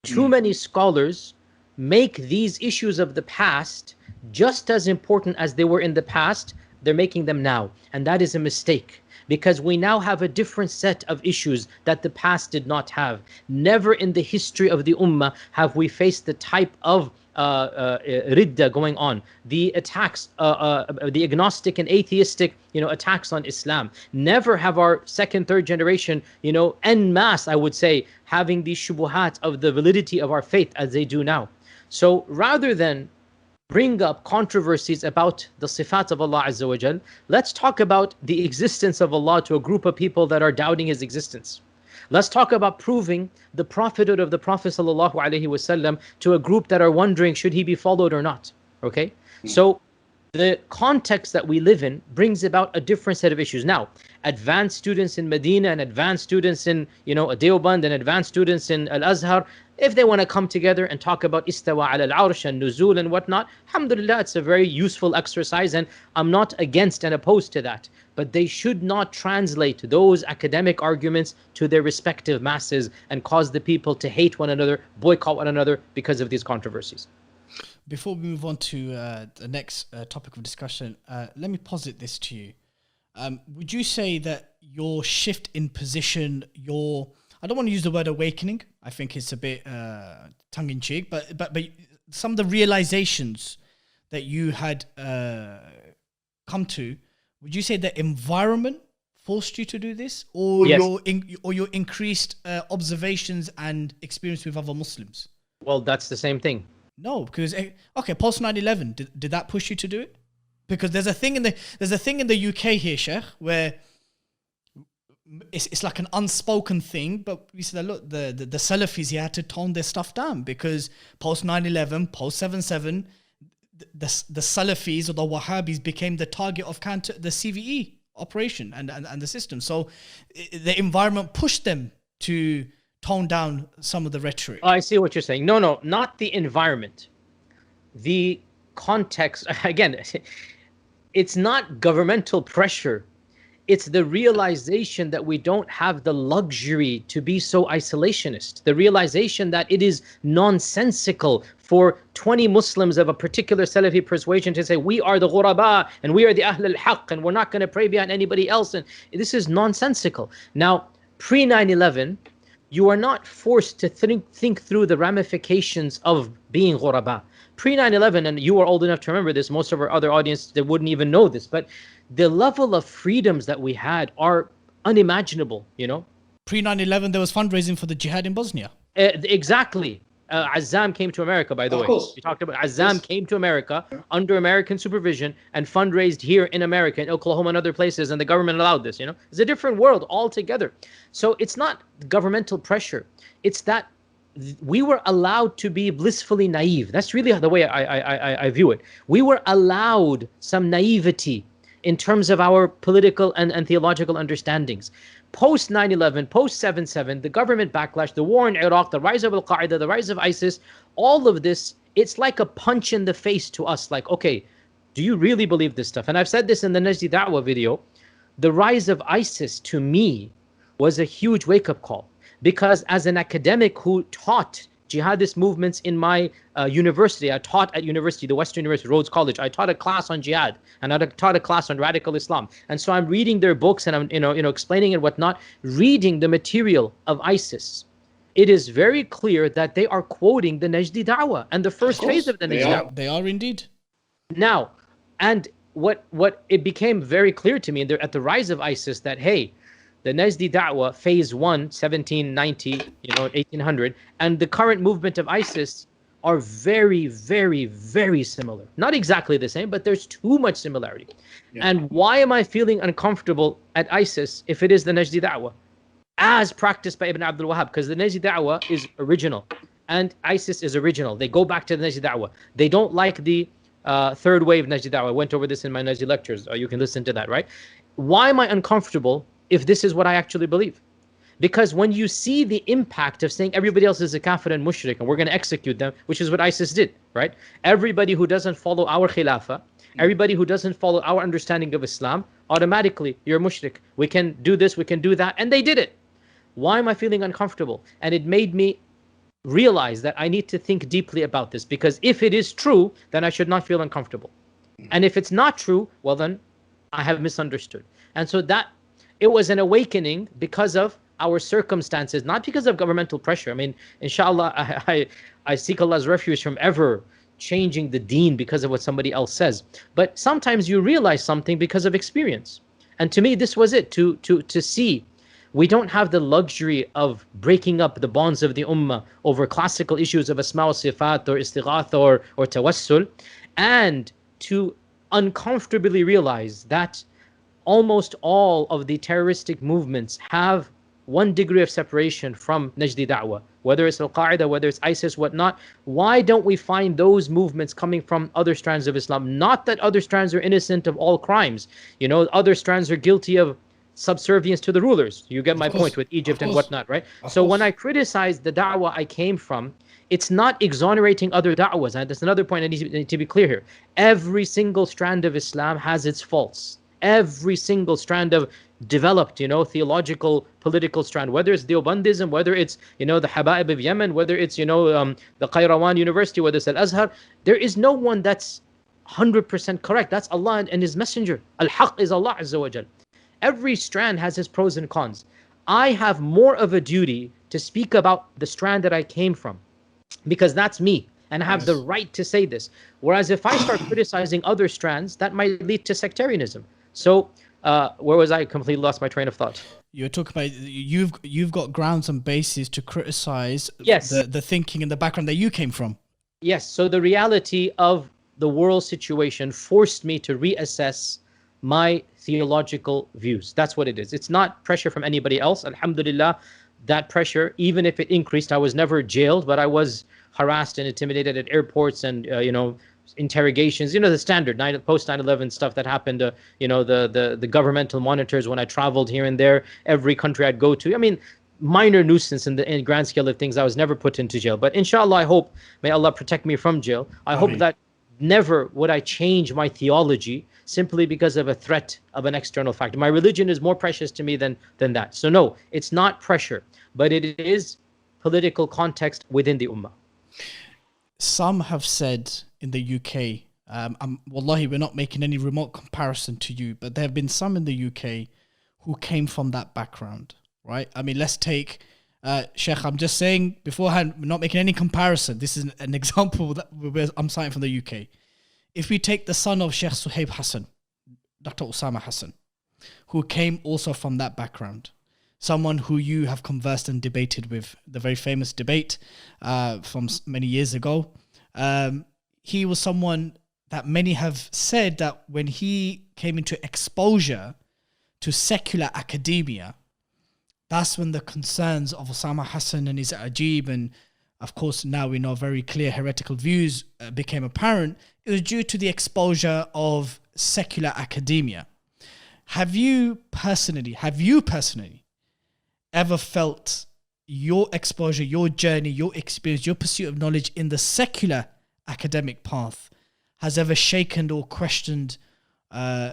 Too many scholars make these issues of the past just as important as they were in the past. They're making them now, and that is a mistake, because we now have a different set of issues that the past did not have. Never in the history of the ummah have we faced the type of ridda going on, the attacks, the agnostic and atheistic, attacks on Islam. Never have our second, third generation, en masse, I would say, having these shubuhat of the validity of our faith as they do now. So rather than bring up controversies about the sifat of Allah Azza wa Jal, let's talk about the existence of Allah to a group of people that are doubting His existence. Let's talk about proving the prophethood of the Prophet Sallallahu Alaihi Wasallam to a group that are wondering, should he be followed or not? Okay? So the context that we live in brings about a different set of issues. Now, advanced students in Medina and advanced students in, Deoband and advanced students in Al-Azhar, if they want to come together and talk about istawa ala al-arsh and nuzul and whatnot, alhamdulillah, it's a very useful exercise, and I'm not against and opposed to that. But they should not translate those academic arguments to their respective masses and cause the people to hate one another, boycott one another because of these controversies. Before we move on to the next topic of discussion, let me posit this to you. Would you say that your shift in position, I don't want to use the word awakening, I think it's a bit tongue-in-cheek, but some of the realizations that you had come to, would you say the environment forced you to do this, or yes, your increased observations and experience with other Muslims? Well, that's the same thing. No, because post 9/11, did that push you to do it? Because there's a thing in the UK here, Sheikh, where it's like an unspoken thing, but we said that, look, the Salafis here had to tone their stuff down because post 9/11, post 7/7, the Salafis or the Wahhabis became the target of the CVE operation and the system. So the environment pushed them to tone down some of the rhetoric. I see what you're saying. No, not the environment. The context, again, it's not governmental pressure. It's the realization that we don't have the luxury to be so isolationist. The realization that it is nonsensical for 20 Muslims of a particular Salafi persuasion to say we are the ghuraba and we are the Ahl al-Haqq and we're not going to pray behind anybody else. And this is nonsensical. Now, pre 9/11, you are not forced to think through the ramifications of being ghuraba. Pre 9/11, and you are old enough to remember this, most of our other audience, they wouldn't even know this, but the level of freedoms that we had are unimaginable, you know? Pre 9/11, there was fundraising for the jihad in Bosnia. Exactly. Azzam came to America, by the way. We talked about Azzam came to America under American supervision and fundraised here in America, in Oklahoma and other places, and the government allowed this, you know? It's a different world altogether. So it's not governmental pressure. It's that we were allowed to be blissfully naive. That's really the way I view it. We were allowed some naivety in terms of our political and theological understandings. Post 9/11, post 7/7, the government backlash, the war in Iraq, the rise of Al-Qaeda, the rise of ISIS, all of this, it's like a punch in the face to us. Like, okay, do you really believe this stuff? And I've said this in the Najdi Dawah video. The rise of ISIS, to me, was a huge wake-up call. Because as an academic who taught jihadist movements in my university, I taught at university, the Western University, Rhodes College. I taught a class on jihad, and I taught a class on radical Islam. And so I'm reading their books, and I'm explaining and whatnot, reading the material of ISIS. It is very clear that they are quoting the Najdi Dawah and the first phase of the Najdi Dawah. They are indeed. Now, and what it became very clear to me at the rise of ISIS that, hey, the Najdi Da'wah, phase 1, 1790, 1800, and the current movement of ISIS are very, very, very similar. Not exactly the same, but there's too much similarity. Yeah. And why am I feeling uncomfortable at ISIS if it is the Najdi Da'wah? As practiced by Ibn Abdul Wahhab, because the Najdi Da'wah is original, and ISIS is original. They go back to the Najdi Da'wah. They don't like the third wave Najdi Da'wah. I went over this in my Najdi lectures. You can listen to that, right? Why am I uncomfortable if this is what I actually believe? Because when you see the impact of saying everybody else is a kafir and mushrik and we're going to execute them, which is what ISIS did, right? Everybody who doesn't follow our khilafah, everybody who doesn't follow our understanding of Islam, automatically you're a mushrik. We can do this, we can do that, and they did it. Why am I feeling uncomfortable? And it made me realize that I need to think deeply about this, because if it is true, then I should not feel uncomfortable. And if it's not true, well then I have misunderstood. And so that it was an awakening because of our circumstances, not because of governmental pressure. I mean, inshallah, I seek Allah's refuge from ever changing the deen because of what somebody else says. But sometimes you realize something because of experience. And to me, this was it, to see we don't have the luxury of breaking up the bonds of the ummah over classical issues of asma wa sifat or istighatha or tawassul, and to uncomfortably realize that almost all of the terroristic movements have one degree of separation from Najdi Da'wah, whether it's Al-Qaeda, whether it's ISIS, whatnot. Why don't we find those movements coming from other strands of Islam? Not that other strands are innocent of all crimes. Other strands are guilty of subservience to the rulers. You get my point with Egypt and whatnot, right? So when I criticize the Da'wah I came from, it's not exonerating other da'wahs. And that's another point I need to be clear here. Every single strand of Islam has its faults. Every single strand of developed, theological, political strand, whether it's Deobandism, whether it's, the Habaib of Yemen, whether it's, the Qayrawan University, whether it's Al-Azhar, there is no one that's 100% correct. That's Allah and His Messenger. Al-Haq is Allah Azza wa Jal. Every strand has its pros and cons. I have more of a duty to speak about the strand that I came from, because that's me, and I have the right to say this. Whereas if I start criticizing other strands, that might lead to sectarianism. So where was I? Completely lost my train of thought. You're talking about you've got grounds and bases to criticize the thinking and the background that you came from. Yes. So the reality of the world situation forced me to reassess my theological views. That's what it is. It's not pressure from anybody else. Alhamdulillah, that pressure, even if it increased, I was never jailed, but I was harassed and intimidated at airports and interrogations, the standard post 9/11 stuff that happened, the governmental monitors when I traveled here and there, every country I'd go to. I mean, minor nuisance in the grand scale of things. I was never put into jail, but inshallah, I hope, may Allah protect me from jail. I hope that never would I change my theology simply because of a threat of an external factor. My religion is more precious to me than that. So no, it's not pressure, but it is political context within the ummah. some have said in the UK, wallahi, we're not making any remote comparison to you, but there have been some in the UK who came from that background, right? I mean, let's take, Sheikh, I'm just saying beforehand, we're not making any comparison. This is an example that I'm citing from the UK. If we take the son of Sheikh Suhaib Hassan, Dr. Osama Hassan, who came also from that background, someone who you have conversed and debated with, the very famous debate from many years ago. He was someone that many have said that when he came into exposure to secular academia, that's when the concerns of Osama Hassan and his Ajib, and of course now we know very clear heretical views became apparent. It was due to the exposure of secular academia. Have you personally ever felt your exposure, your journey, your experience, your pursuit of knowledge in the secular academic path has ever shaken or questioned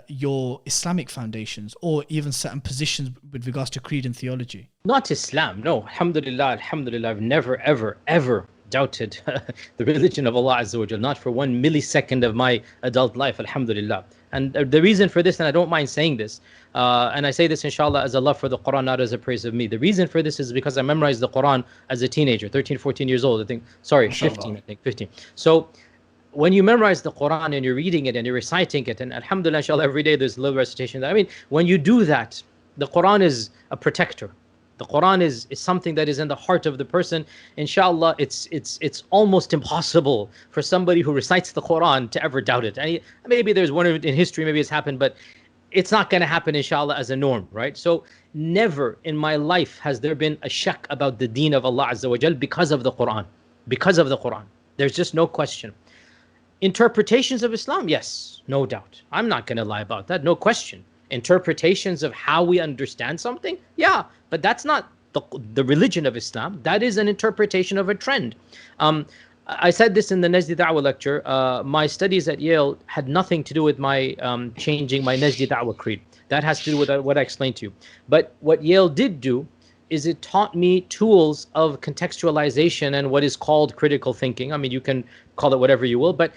your Islamic foundations or even certain positions with regards to creed and theology? Not Islam, no. Alhamdulillah, I've never, ever doubted the religion of Allah Azza wa Jal, not for 1 millisecond of my adult life, alhamdulillah. And the reason for this, and I don't mind saying this, and I say this inshallah as a love for the Quran, not as a praise of me. The reason for this is because I memorized the Quran as a teenager, 13, 14 years old, 15. So when you memorize the Quran and you're reading it and you're reciting it, and alhamdulillah, inshallah, every day there's a little recitation. I mean, when you do that, the Quran is a protector. The Quran is something that is in the heart of the person. Inshallah, it's almost impossible for somebody who recites the Quran to ever doubt it. And maybe there's one in history, maybe it's happened, but it's not going to happen, inshallah, as a norm, right? So never in my life has there been a shak about the deen of Allah Azza wa Jal because of the Quran. Because of the Quran. There's just no question. Interpretations of Islam, yes, no doubt. I'm not going to lie about that, no question. Interpretations of how we understand something, yeah, but that's not the religion of Islam. That is an interpretation of a trend. I said this in the Najdi Dawah lecture. My studies at Yale had nothing to do with my changing my Najdi Dawah creed. That has to do with what I explained to you. But what Yale did do is it taught me tools of contextualization and what is called critical thinking. I mean, you can call it whatever you will, but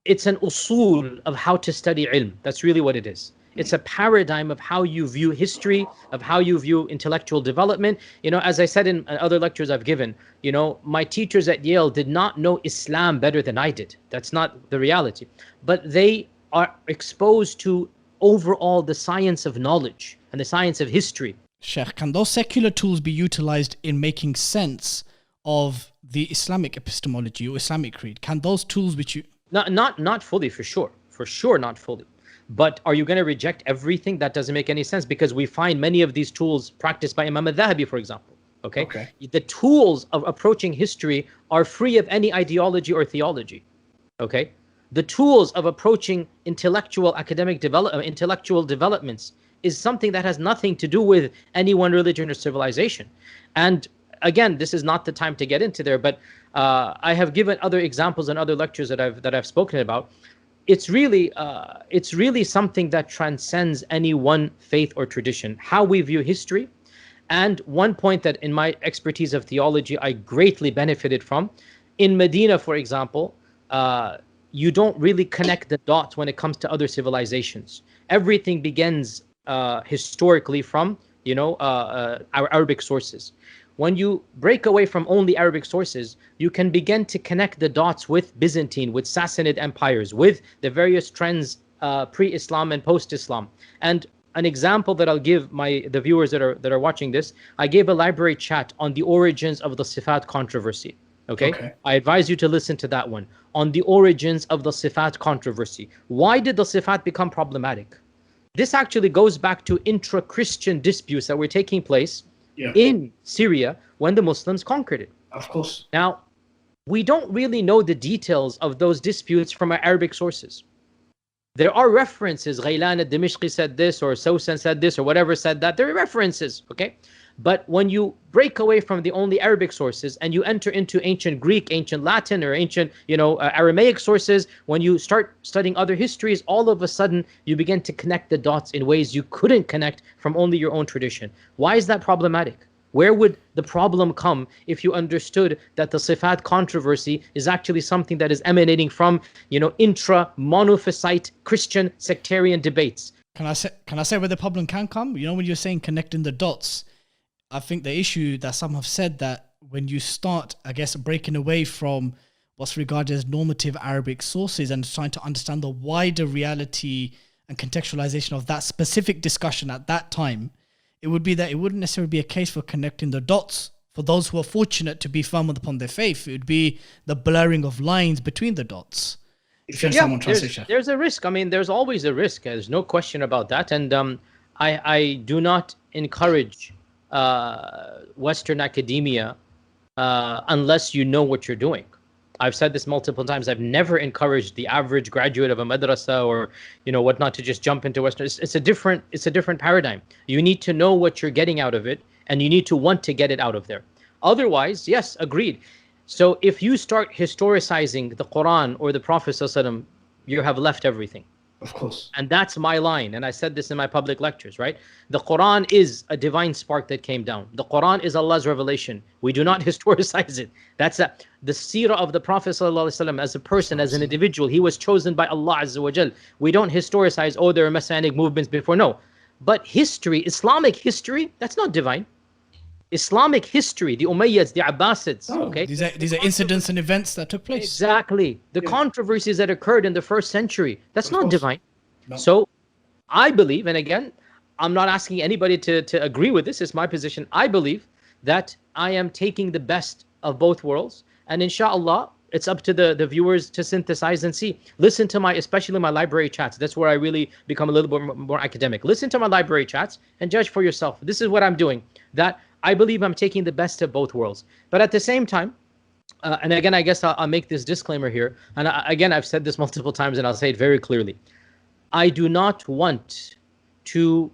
it's an usul of how to study ilm. That's really what it is. It's a paradigm of how you view history, of how you view intellectual development. You know, as I said in other lectures I've given, you know, my teachers at Yale did not know Islam better than I did. That's not the reality. But they are exposed to overall the science of knowledge and the science of history. Sheikh, can those secular tools be utilized in making sense of the Islamic epistemology or Islamic creed? Can those tools which you... Not fully, for sure, not fully. But are you going to reject everything? That doesn't make any sense, because we find many of these tools practiced by Imam al-Dhahabi, for example. Okay? The tools of approaching history are free of any ideology or theology. Okay? The tools of approaching intellectual developments is something that has nothing to do with any one religion or civilization. And again, this is not the time to get into there, but I have given other examples and other lectures that I've spoken about. It's really something that transcends any one faith or tradition. How we view history, and one point that in my expertise of theology I greatly benefited from, in Medina, for example, you don't really connect the dots when it comes to other civilizations. Everything begins historically from our Arabic sources. When you break away from only Arabic sources, you can begin to connect the dots with Byzantine, with Sassanid empires, with the various trends pre-Islam and post-Islam. And an example that I'll give the viewers that are watching this, I gave a library chat on the origins of the Sifat controversy. Okay? I advise you to listen to that one. On the origins of the Sifat controversy. Why did the Sifat become problematic? This actually goes back to intra-Christian disputes that were taking place in Syria when the Muslims conquered it. Of course. Now, we don't really know the details of those disputes from our Arabic sources. There are references. Ghailan al-Dimishqi said this, or Sawsan said this, or whatever said that. There are references, okay? But when you break away from the only Arabic sources and you enter into ancient Greek, ancient Latin, or ancient, Aramaic sources, when you start studying other histories, all of a sudden you begin to connect the dots in ways you couldn't connect from only your own tradition. Why is that problematic? Where would the problem come if you understood that the Sifat controversy is actually something that is emanating from, intra-monophysite Christian sectarian debates? Can I say where the problem can come? When you're saying connecting the dots, I think the issue that some have said that when you start, I guess, breaking away from what's regarded as normative Arabic sources and trying to understand the wider reality and contextualization of that specific discussion at that time, it would be that it wouldn't necessarily be a case for connecting the dots for those who are fortunate to be firm upon their faith. It would be the blurring of lines between the dots. If you understand what I'm trying to say. There's a risk. I mean, there's always a risk. There's no question about that. And I do not encourage Western academia unless you know what you're doing. I've said this multiple times. I've never encouraged the average graduate of a madrasa or whatnot to just jump into Western. It's a different paradigm. You need to know what you're getting out of it, and you need to want to get it out of there. Otherwise, yes, agreed. So if you start historicizing the Quran or the Prophet ﷺ, you have left everything. Of course. And that's my line. And I said this in my public lectures, right? The Quran is a divine spark that came down. The Quran is Allah's revelation. We do not historicize it. That's the seerah of the Prophet ﷺ as a person, as an individual. He was chosen by Allah Azza wa Jal. We don't historicize, there are messianic movements before. No. But history, Islamic history, that's not divine. Islamic history, the Umayyads, the Abbasids, okay? These are incidents and events that took place. Exactly. The controversies that occurred in the first century, that's not divine. No. So I believe, and again, I'm not asking anybody to agree with this, it's my position. I believe that I am taking the best of both worlds, and inshallah, it's up to the viewers to synthesize and see. Listen to especially my library chats. That's where I really become a little bit more academic. Listen to my library chats and judge for yourself. This is what I'm doing. That I believe I'm taking the best of both worlds. But at the same time, and again, I guess I'll make this disclaimer here. And again, I've said this multiple times and I'll say it very clearly. I do not want to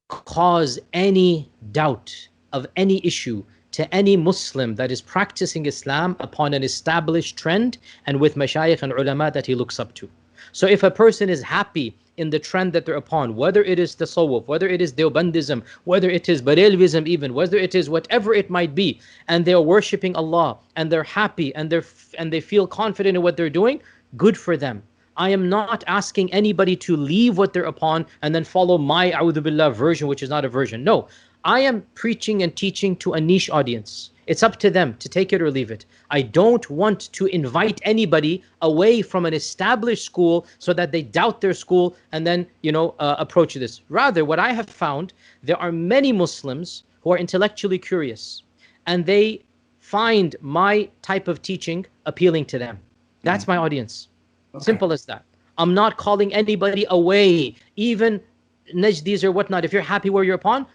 cause any doubt of any issue to any Muslim that is practicing Islam upon an established trend and with mashayikh and ulama that he looks up to. So if a person is happy in the trend that they're upon, whether it is tasawwuf, whether it is Deobandism, whether it is Barelvism even, whether it is whatever it might be, and they're worshipping Allah and they're happy and they feel confident in what they're doing, good for them. I am not asking anybody to leave what they're upon and then follow my a'udhu billah version, which is not a version. No, I am preaching and teaching to a niche audience. It's up to them to take it or leave it. I don't want to invite anybody away from an established school so that they doubt their school and then, approach this. Rather, what I have found, there are many Muslims who are intellectually curious and they find my type of teaching appealing to them. That's my audience. Okay. Simple as that. I'm not calling anybody away, even Najdis or whatnot. If you're happy where you're upon,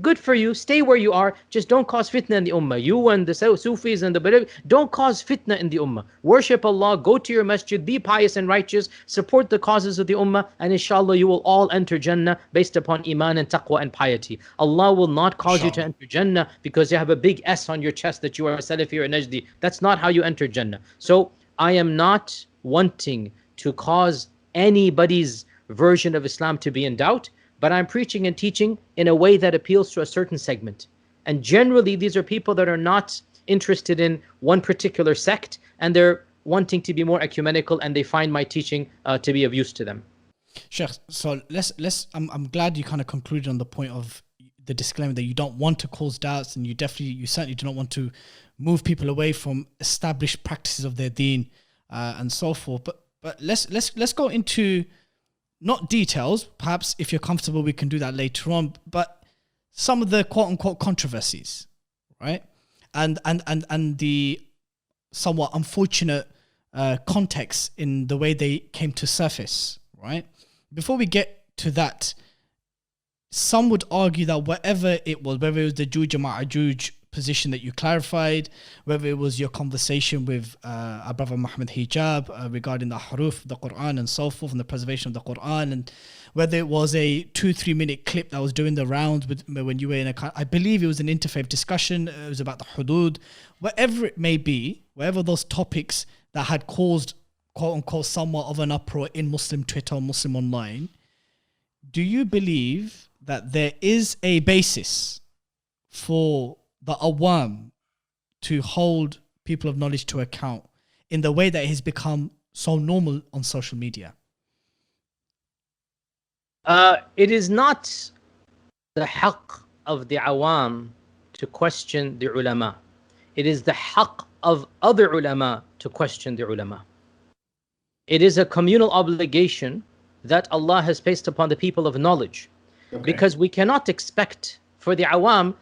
good for you. Stay where you are. Just don't cause fitna in the ummah. You and the Sufis and the Badawi, don't cause fitna in the ummah. Worship Allah. Go to your masjid. Be pious and righteous. Support the causes of the ummah. And inshallah, you will all enter Jannah based upon iman and taqwa and piety. Allah will not cause you to enter Jannah because you have a big S on your chest that you are a Salafi or a Najdi. That's not how you enter Jannah. So I am not wanting to cause anybody's version of Islam to be in doubt. But I'm preaching and teaching in a way that appeals to a certain segment. And generally, these are people that are not interested in one particular sect, and they're wanting to be more ecumenical, and they find my teaching to be of use to them. Sheikh, so I'm glad you kind of concluded on the point of the disclaimer that you don't want to cause doubts, and you certainly do not want to move people away from established practices of their deen and so forth. But let's go into not details. Perhaps if you're comfortable, we can do that later on. But some of the quote unquote controversies, right? And the somewhat unfortunate context in the way they came to surface, right? Before we get to that, some would argue that whatever it was, whether it was the Juj and Ma'ajuj position that you clarified, whether it was your conversation with our brother Muhammad Hijab regarding the haruf, the Quran and so forth, and the preservation of the Quran, and whether it was a 2-3 minute clip that was doing the rounds when you were in I believe it was an interfaith discussion, it was about the hudud, whatever it may be, whatever those topics that had caused quote unquote somewhat of an uproar in Muslim Twitter or Muslim online, do you believe that there is a basis for the awam to hold people of knowledge to account in the way that it has become so normal on social media? It is not the haqq of the awam to question the ulama. It is the haqq of other ulama to question the ulama. It is a communal obligation that Allah has placed upon the people of knowledge. Okay. Because we cannot expect for the awam,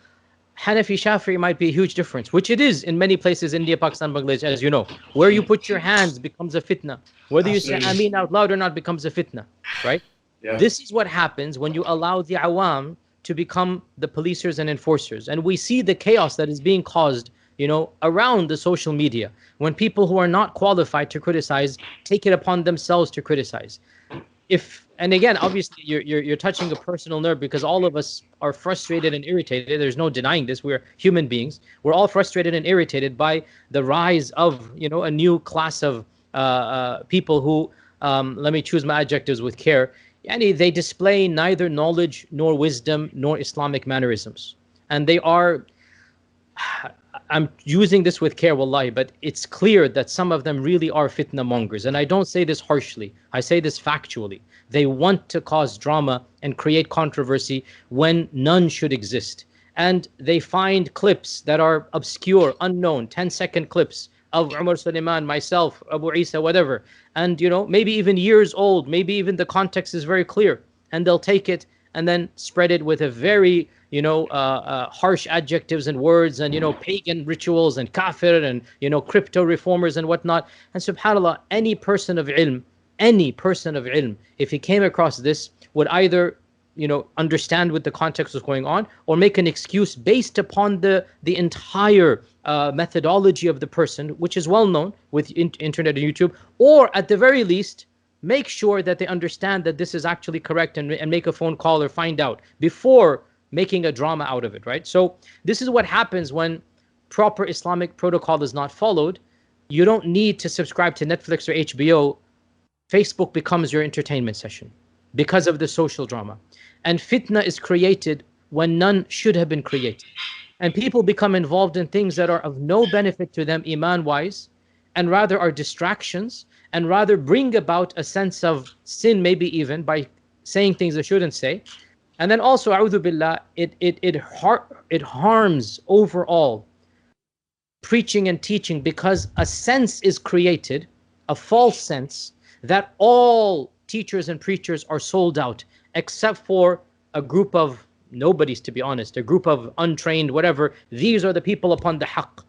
Hanafi Shafi'i might be a huge difference, which it is in many places, India, Pakistan, Bangladesh, as you know. Where you put your hands becomes a fitna. Whether you say Ameen out loud or not becomes a fitna, right? Yeah. This is what happens when you allow the awam to become the policers and enforcers. And we see the chaos that is being caused, around the social media, when people who are not qualified to criticize take it upon themselves to criticize. And again, obviously, you're touching a personal nerve, because all of us are frustrated and irritated. There's no denying this. We're human beings. We're all frustrated and irritated by the rise of, a new class of people who, let me choose my adjectives with care, they display neither knowledge nor wisdom nor Islamic mannerisms. And they are, I'm using this with care, wallahi, but it's clear that some of them really are fitna mongers. And I don't say this harshly. I say this factually. They want to cause drama and create controversy when none should exist. And they find clips that are obscure, unknown, 10-second clips of Umar Suleiman, myself, Abu Isa, whatever. And, maybe even years old, maybe even the context is very clear. And they'll take it and then spread it with a very, harsh adjectives and words and, pagan rituals and kafir and, crypto reformers and whatnot. And subhanAllah, any person of ilm, if he came across this, would either, understand what the context was going on, or make an excuse based upon the entire methodology of the person, which is well known with internet and YouTube, or at the very least, make sure that they understand that this is actually correct and make a phone call or find out before making a drama out of it, right? So this is what happens when proper Islamic protocol is not followed. You don't need to subscribe to Netflix or HBO. Facebook becomes your entertainment session because of the social drama. And fitna is created when none should have been created. And people become involved in things that are of no benefit to them iman-wise, and rather are distractions, and rather bring about a sense of sin, maybe even by saying things they shouldn't say. And then also, a'udhu billah, it harms overall preaching and teaching, because a sense is created, a false sense, that all teachers and preachers are sold out, except for a group of nobodies, to be honest, a group of untrained, whatever. These are the people upon the haqq.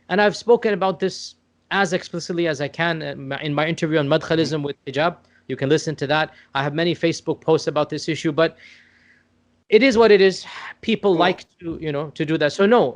And I've spoken about this as explicitly as I can in my interview on Madkhalism with hijab. You can listen to that. I have many Facebook posts about this issue, but it is what it is. People like to do that. So no,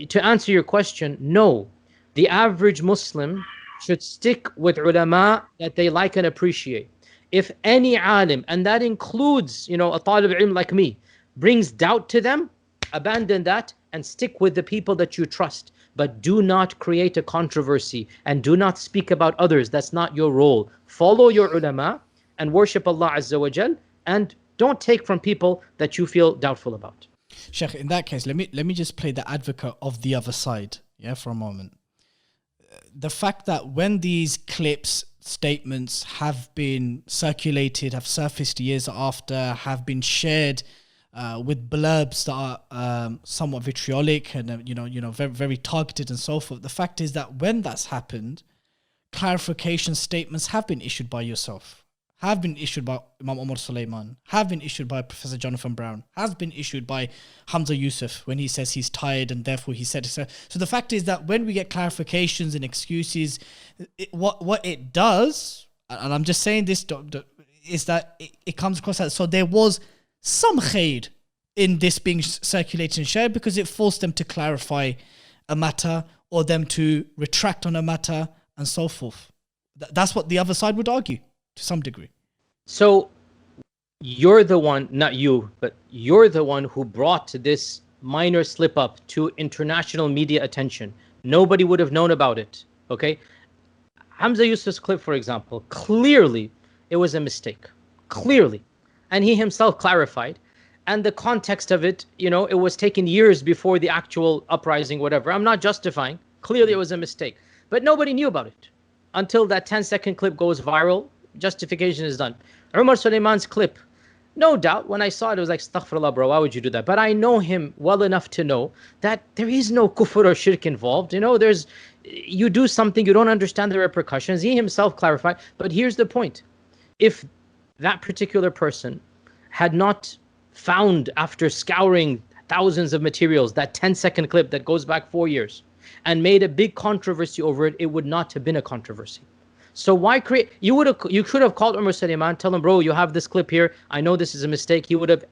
to answer your question, no. The average Muslim should stick with ulama that they like and appreciate. If any alim, and that includes, a talib ilm like me, brings doubt to them, abandon that and stick with the people that you trust. But do not create a controversy and do not speak about others. That's not your role. Follow your ulama and worship Allah Azza wa Jal, and don't take from people that you feel doubtful about. Sheikh, in that case, let me just play the advocate of the other side, for a moment. The fact that when these clips, statements have been circulated, have surfaced years after, have been shared with blurbs that are somewhat vitriolic and very, very targeted and so forth. The fact is that when that's happened, clarification statements have been issued by yourself, have been issued by Imam Omar Suleiman, have been issued by Professor Jonathan Brown, has been issued by Hamza Yusuf when he says he's tired and therefore he said so. So the fact is that when we get clarifications and excuses, what it does, and I'm just saying this, is that it comes across that so there was some khair in this being circulated and shared, because it forced them to clarify a matter or them to retract on a matter and so forth. That's what the other side would argue to some degree. So you're the one, not you, but you're the one who brought this minor slip up to international media attention. Nobody would have known about it, okay? Hamza Yusuf's clip, for example, clearly it was a mistake, clearly. And he himself clarified. and the context of it, it was taken years before the actual uprising, whatever. I'm not justifying. Clearly it was a mistake. But nobody knew about it until that 10-second clip goes viral. Justification is done. Umar Suleiman's clip, no doubt, when I saw it, it was like, astaghfirullah, bro, why would you do that? But I know him well enough to know that there is no kufr or shirk involved. You do something, you don't understand the repercussions. He himself clarified. But here's the point. If that particular person had not found, after scouring thousands of materials, that 10-second clip that goes back 4 years, and made a big controversy over it, it would not have been a controversy. So why create? You could have called Umar Suleiman, tell him, bro, you have this clip here. I know this is a mistake. He would have,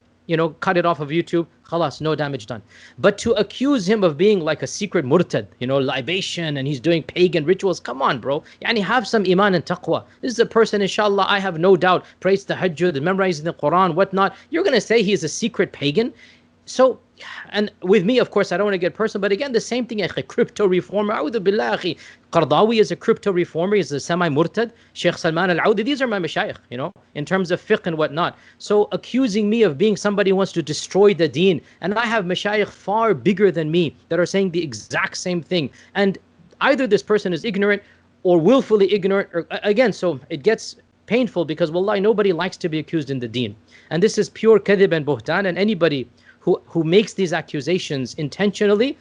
cut it off of YouTube. Khalas, no damage done. But to accuse him of being like a secret murtad, libation, and he's doing pagan rituals. Come on, bro. Have some iman and taqwa. This is a person, inshallah, I have no doubt, prays the Hajjud, memorizing the Quran, whatnot. You're going to say he is a secret pagan? So, and with me, of course, I don't want to get personal, but again, the same thing, a crypto reformer. A'udhu billah, akhi. Qardawi is a crypto reformer, he's a semi-murtad. Sheikh Salman al-Audi, these are my mashayikh, in terms of fiqh and whatnot. So accusing me of being somebody who wants to destroy the deen, and I have mashayikh far bigger than me that are saying the exact same thing. And either this person is ignorant or willfully ignorant, or again, so it gets painful because wallahi, nobody likes to be accused in the deen. And this is pure kadhib and buhtan, and anybody who makes these accusations intentionally,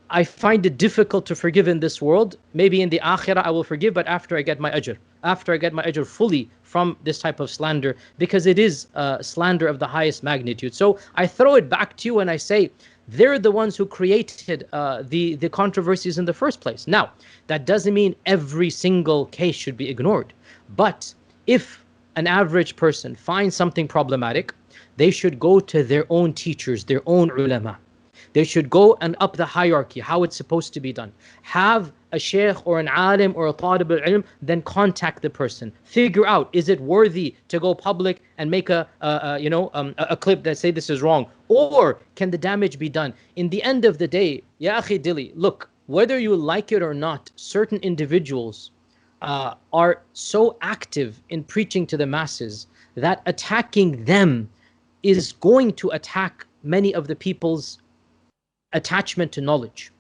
I find it difficult to forgive in this world. Maybe in the akhirah I will forgive, but after I get my ajr. After I get my ajr fully from this type of slander, because it is slander of the highest magnitude. So I throw it back to you and I say, they're the ones who created the controversies in the first place. Now, that doesn't mean every single case should be ignored. But if an average person finds something problematic, they should go to their own teachers, their own ulama. They should go and up the hierarchy, how it's supposed to be done. Have a sheikh or an alim or a talib al-ilm, then contact the person. Figure out, is it worthy to go public and make a clip that say this is wrong? Or can the damage be done? In the end of the day, ya akhi Dilly, look, whether you like it or not, certain individuals are so active in preaching to the masses that attacking them is going to attack many of the people's attachment to knowledge.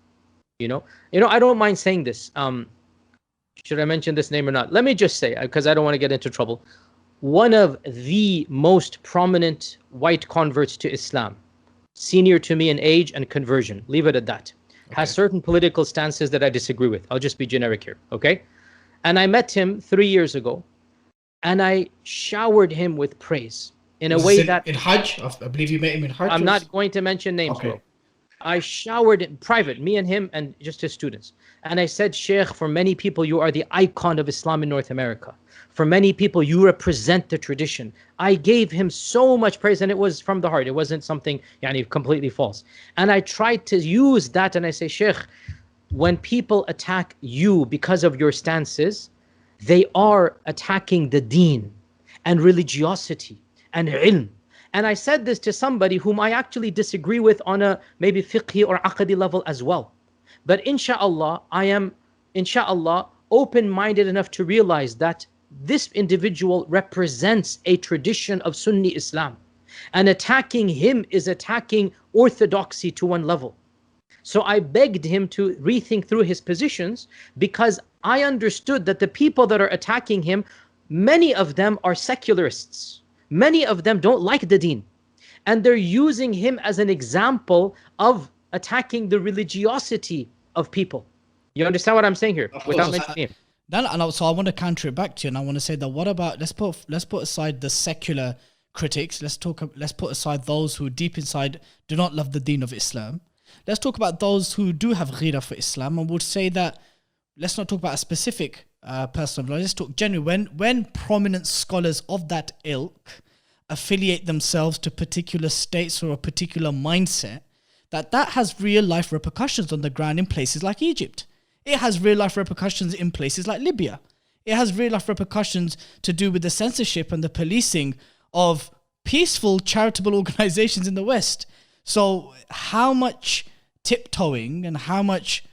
I don't mind saying this. Should I mention this name or not? Let me just say, because I don't want to get into trouble. One of the most prominent white converts to Islam, senior to me in age and conversion, leave it at that, has certain political stances that I disagree with. I'll just be generic here, okay? And I met him 3 years ago, and I showered him with praise in a way that... In Hajj? I believe you met him in Hajj? I'm not going to mention names, bro. I showered in private, me and him and just his students. And I said, Sheikh, for many people, you are the icon of Islam in North America. For many people, you represent the tradition. I gave him so much praise, and it was from the heart. It wasn't something completely false. And I tried to use that, and I say, Sheikh, when people attack you because of your stances, they are attacking the deen and religiosity and ilm. And I said this to somebody whom I actually disagree with on a maybe fiqhi or aqdi level as well. But inshallah, I am, open-minded enough to realize that this individual represents a tradition of Sunni Islam. And attacking him is attacking orthodoxy to one level. So I begged him to rethink through his positions, because I understood that the people that are attacking him, many of them are secularists. Many of them don't like the deen. And they're using him as an example of attacking the religiosity of people. You understand what I'm saying here? Without mentioning him. So I want to counter it back to you, and I want to say that what about, let's put aside the secular critics. Let's put aside those who deep inside do not love the deen of Islam. Let's talk about those who do have ghira for Islam, and would say that, let's not talk about a specific person, but let's talk generally. When prominent scholars of that ilk affiliate themselves to particular states or a particular mindset, that has real life repercussions on the ground in places like Egypt. It has real life repercussions in places like Libya. It has real life repercussions to do with the censorship and the policing of peaceful charitable organizations in the West. So how much tiptoeing and how much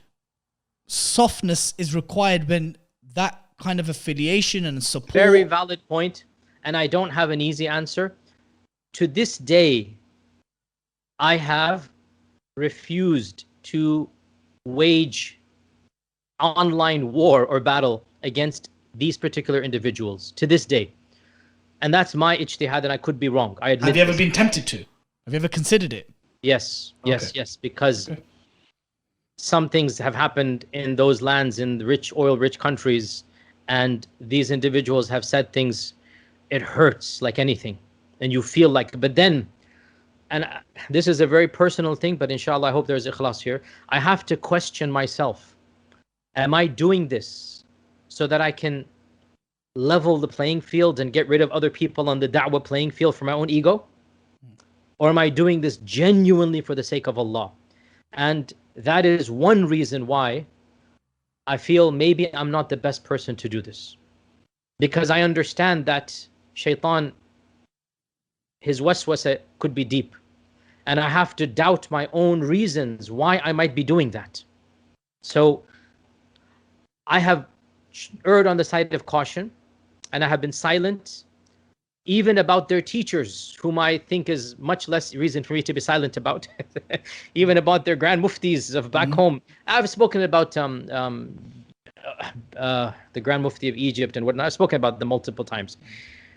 softness is required when that kind of affiliation and support... Very valid point, and I don't have an easy answer. To this day, I have refused to wage online war or battle against these particular individuals to this day. And that's my ijtihad, and I could be wrong. I admit. Have you ever been tempted to? Have you ever considered it? Yes, yes, Okay. yes. Because Okay. some things have happened in those lands, in the rich, oil-rich countries, and these individuals have said things. It hurts like anything, and you feel like. But then, and this is a very personal thing, but inshallah, I hope there's ikhlas here. I have to question myself. Am I doing this so that I can level the playing field and get rid of other people on the da'wah playing field for my own ego? Or am I doing this genuinely for the sake of Allah? And that is one reason why I feel maybe I'm not the best person to do this. Because I understand that shaitan, his waswasa could be deep. And I have to doubt my own reasons why I might be doing that. So I have erred on the side of caution, and I have been silent, even about their teachers, whom I think is much less reason for me to be silent about, even about their grand muftis of back home. I've spoken about the grand mufti of Egypt and whatnot. I've spoken about them multiple times.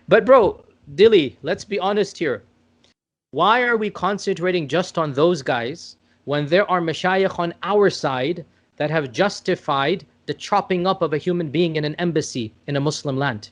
But bro, Dilly, let's be honest here. Why are we concentrating just on those guys when there are mashayikh on our side that have justified the chopping up of a human being in an embassy in a Muslim land?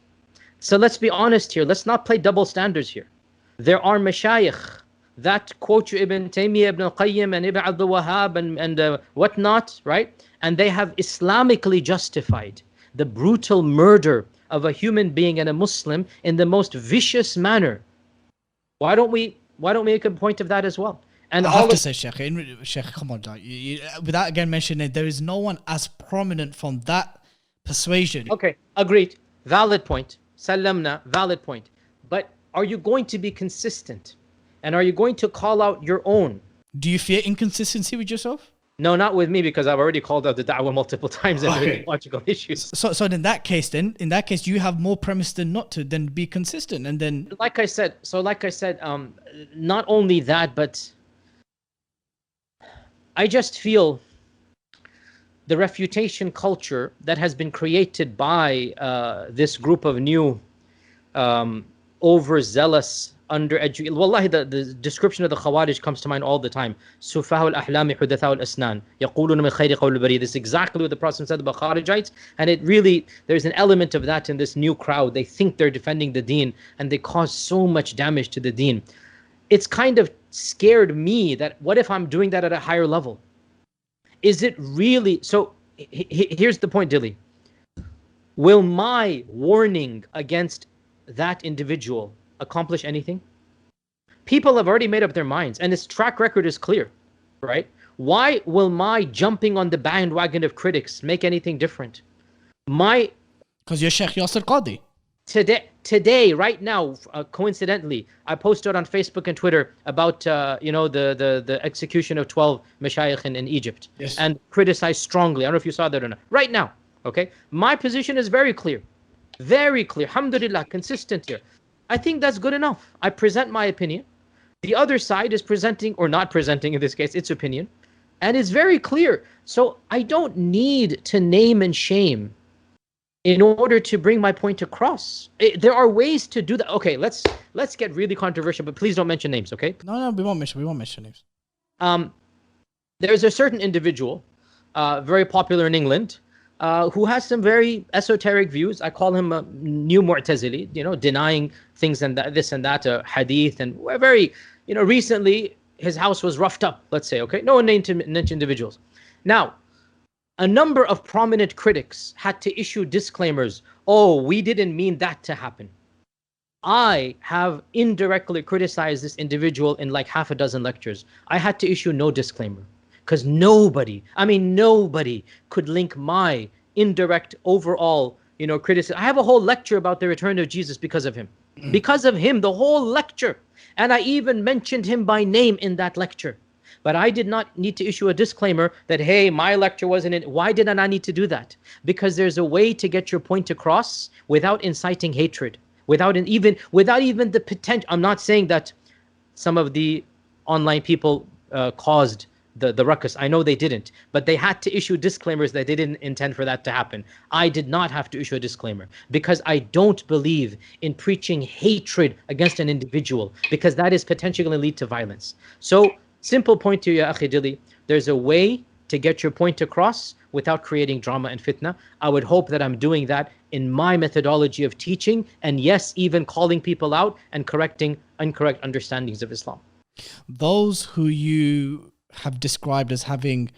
So let's be honest here. Let's not play double standards here. There are mashayikh that quote you Ibn Taymiyyah, Ibn al-Qayyim, and Ibn Abdul Wahhab and whatnot, right? And they have Islamically justified the brutal murder of a human being and a Muslim in the most vicious manner. Why don't we make a point of that as well? And I have to say, Sheikh, come on, without again mentioning, there is no one as prominent from that persuasion. Okay, agreed. Valid point. Salamna, valid point. But are you going to be consistent? And are you going to call out your own? Do you fear inconsistency with yourself? No, not with me, because I've already called out the da'wah multiple times and Okay. logical issues. So in that case, you have more premise than not to then be consistent, and then Like I said, not only that, but I just feel the refutation culture that has been created by this group of new overzealous undereducated. Wallahi, the description of the Khawarij comes to mind all the time. Sufahu al-ahlami hudatha al-asnan yaquluna min khayri qawl al-bari. This is exactly what the Prophet said about Kharijites, and it really, there's an element of that in this new crowd. They think they're defending the deen, and they cause so much damage to the deen. It's kind of scared me that what if I'm doing that at a higher level? Is it really? So here's the point, Dilly. Will my warning against that individual accomplish anything? People have already made up their minds, and its track record is clear, right? Why will my jumping on the bandwagon of critics make anything different? Because you're Sheikh Yasir Qadhi. Today, right now, coincidentally, I posted on Facebook and Twitter about the execution of 12 mashayikh in Egypt, Yes. and criticized strongly. I don't know if you saw that or not. Right now, okay, my position is very clear, alhamdulillah, consistent here. I think that's good enough. I present my opinion. The other side is presenting, or not presenting in this case, its opinion, and it's very clear. So I don't need to name and shame in order to bring my point across. There are ways to do that. Okay, let's get really controversial, but please don't mention names, okay? No, we won't mention names. There's a certain individual, very popular in England, who has some very esoteric views. I call him a new Mu'tazili, denying things and that, this and that, hadith, and very, recently his house was roughed up, let's say, okay? No one named individuals. Now, a number of prominent critics had to issue disclaimers. Oh, we didn't mean that to happen. I have indirectly criticized this individual in like half a dozen lectures. I had to issue no disclaimer because nobody could link my indirect overall, criticism. I have a whole lecture about the return of Jesus because of him. Because of him, the whole lecture. And I even mentioned him by name in that lecture. But I did not need to issue a disclaimer that, hey, my lecture wasn't in. Why did I not need to do that? Because there's a way to get your point across without inciting hatred, without even the potential. I'm not saying that some of the online people caused the ruckus. I know they didn't, but they had to issue disclaimers that they didn't intend for that to happen. I did not have to issue a disclaimer because I don't believe in preaching hatred against an individual, because that is potentially going to lead to violence. So, simple point to you, Ya Akhi Dilly, there's a way to get your point across without creating drama and fitna. I would hope that I'm doing that in my methodology of teaching, and yes, even calling people out and correcting incorrect understandings of Islam. Those who you have described as having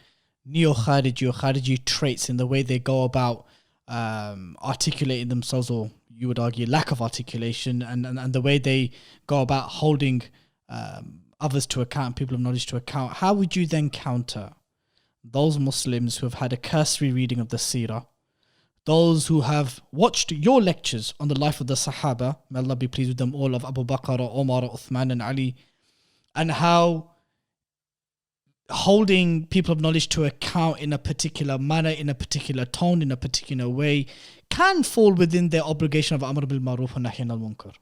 neo-Khariji or Khariji traits in the way they go about articulating themselves, or you would argue lack of articulation, and the way they go about holding others to account, people of knowledge to account, how would you then counter those Muslims who have had a cursory reading of the Seerah, those who have watched your lectures on the life of the Sahaba, may Allah be pleased with them all, of Abu Bakr, Umar, Uthman and Ali, and how holding people of knowledge to account in a particular manner, in a particular tone, in a particular way, can fall within their obligation of Amr bil Maruf and Nahy anil Munkar.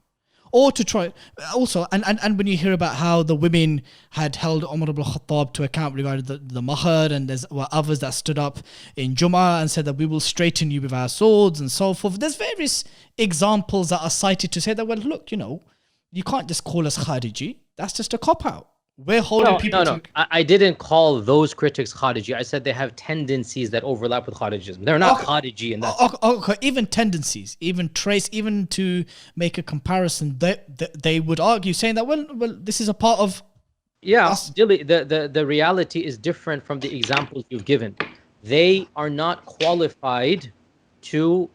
Or to try, also, and when you hear about how the women had held Umar ibn Khattab to account regarding the Mahar, and there were others that stood up in Jummah and said that we will straighten you with our swords and so forth. There's various examples that are cited to say that, well, look, you can't just call us Khariji. That's just a cop-out. We're holding people to... I didn't call those critics Khariji. I said they have tendencies that overlap with Kharijism. They're not Khariji in that sense. Okay, even tendencies, even trace, even to make a comparison, they would argue saying that, well, this is a part of us. Dilly, the reality is different from the examples you've given. They are not qualified to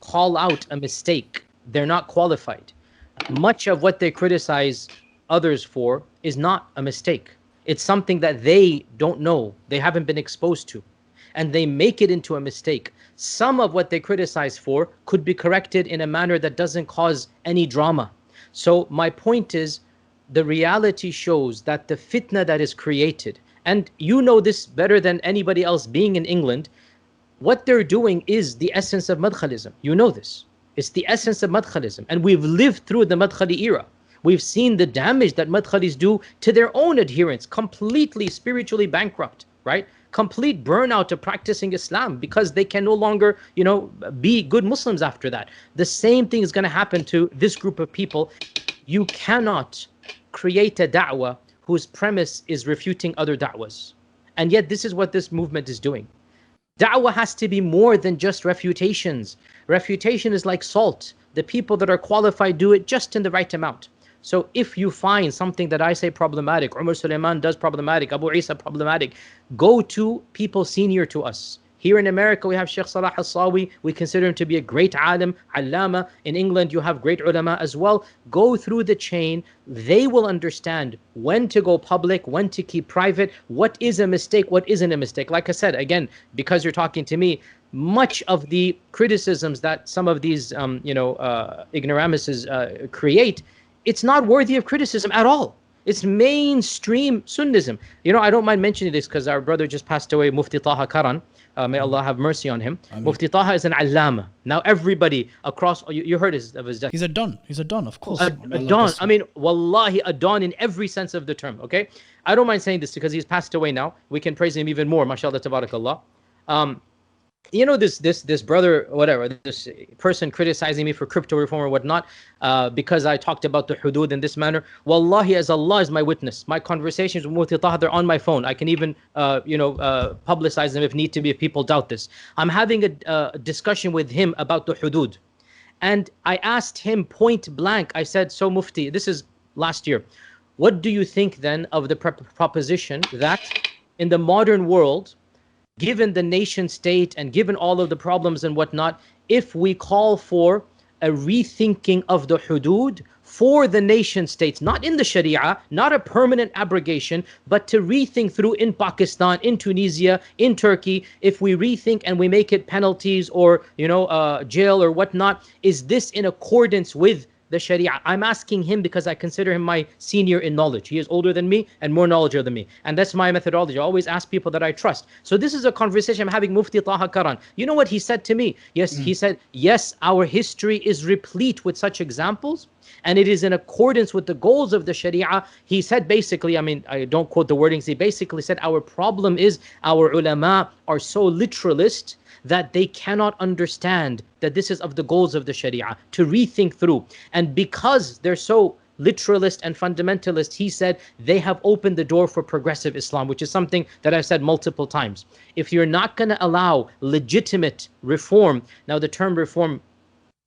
call out a mistake. They're not qualified. Much of what they criticize others for is not a mistake. It's something that they don't know, they haven't been exposed to, and they make it into a mistake. Some of what they criticize for could be corrected in a manner that doesn't cause any drama. So my point is, the reality shows that the fitna that is created, and you know this better than anybody else being in England, what they're doing is the essence of Madkhalism. You know this. It's the essence of Madkhalism, and we've lived through the Madkhali era. We've seen the damage that Madkhalis do to their own adherents, completely spiritually bankrupt, right? Complete burnout of practicing Islam because they can no longer, be good Muslims after that. The same thing is going to happen to this group of people. You cannot create a da'wah whose premise is refuting other da'wahs. And yet this is what this movement is doing. Da'wah has to be more than just refutations. Refutation is like salt. The people that are qualified do it just in the right amount. So if you find something that I say problematic, Umar Sulaiman does problematic, Abu Isa problematic, go to people senior to us. Here in America, we have Sheikh Salah al-Sawi. We consider him to be a great alim, allama. In England, you have great ulama as well. Go through the chain. They will understand when to go public, when to keep private, what is a mistake, what isn't a mistake. Like I said, again, because you're talking to me, much of the criticisms that some of these, ignoramuses create, it's not worthy of criticism at all. It's mainstream Sunnism. I don't mind mentioning this because our brother just passed away, Mufti Taha Karan. May Allah have mercy on him. Ameen. Mufti Taha is an allama. Now everybody across, you heard of his death. He's a don, of course. A don. I mean, wallahi, a don in every sense of the term, okay? I don't mind saying this because he's passed away now. We can praise him even more, mashallah, tabarakallah. This brother, whatever, this person criticizing me for crypto reform or whatnot, because I talked about the hudud in this manner. Wallahi, as Allah is my witness, my conversations with Mufti Taha, they're on my phone. I can even, publicize them if need to be, if people doubt this. I'm having a discussion with him about the hudud. And I asked him point blank, I said, so Mufti, this is last year, what do you think then of the proposition that in the modern world, given the nation state and given all of the problems and whatnot, if we call for a rethinking of the hudud for the nation states, not in the Sharia, not a permanent abrogation, but to rethink through in Pakistan, in Tunisia, in Turkey, if we rethink and we make it penalties or, jail or whatnot, is this in accordance with the Sharia? I'm asking him because I consider him my senior in knowledge. He is older than me and more knowledgeable than me. And that's my methodology. I always ask people that I trust. So this is a conversation I'm having Mufti Taha Karan. You know what he said to me? Yes, he said, yes, our history is replete with such examples. and it is in accordance with the goals of the Sharia. He said basically, I mean, I don't quote the wordings, he basically said our problem is our ulama are so literalist that they cannot understand that this is of the goals of the Sharia, to rethink through. And because they're so literalist and fundamentalist, he said they have opened the door for progressive Islam, which is something that I've said multiple times. If you're not going to allow legitimate reform, now the term reform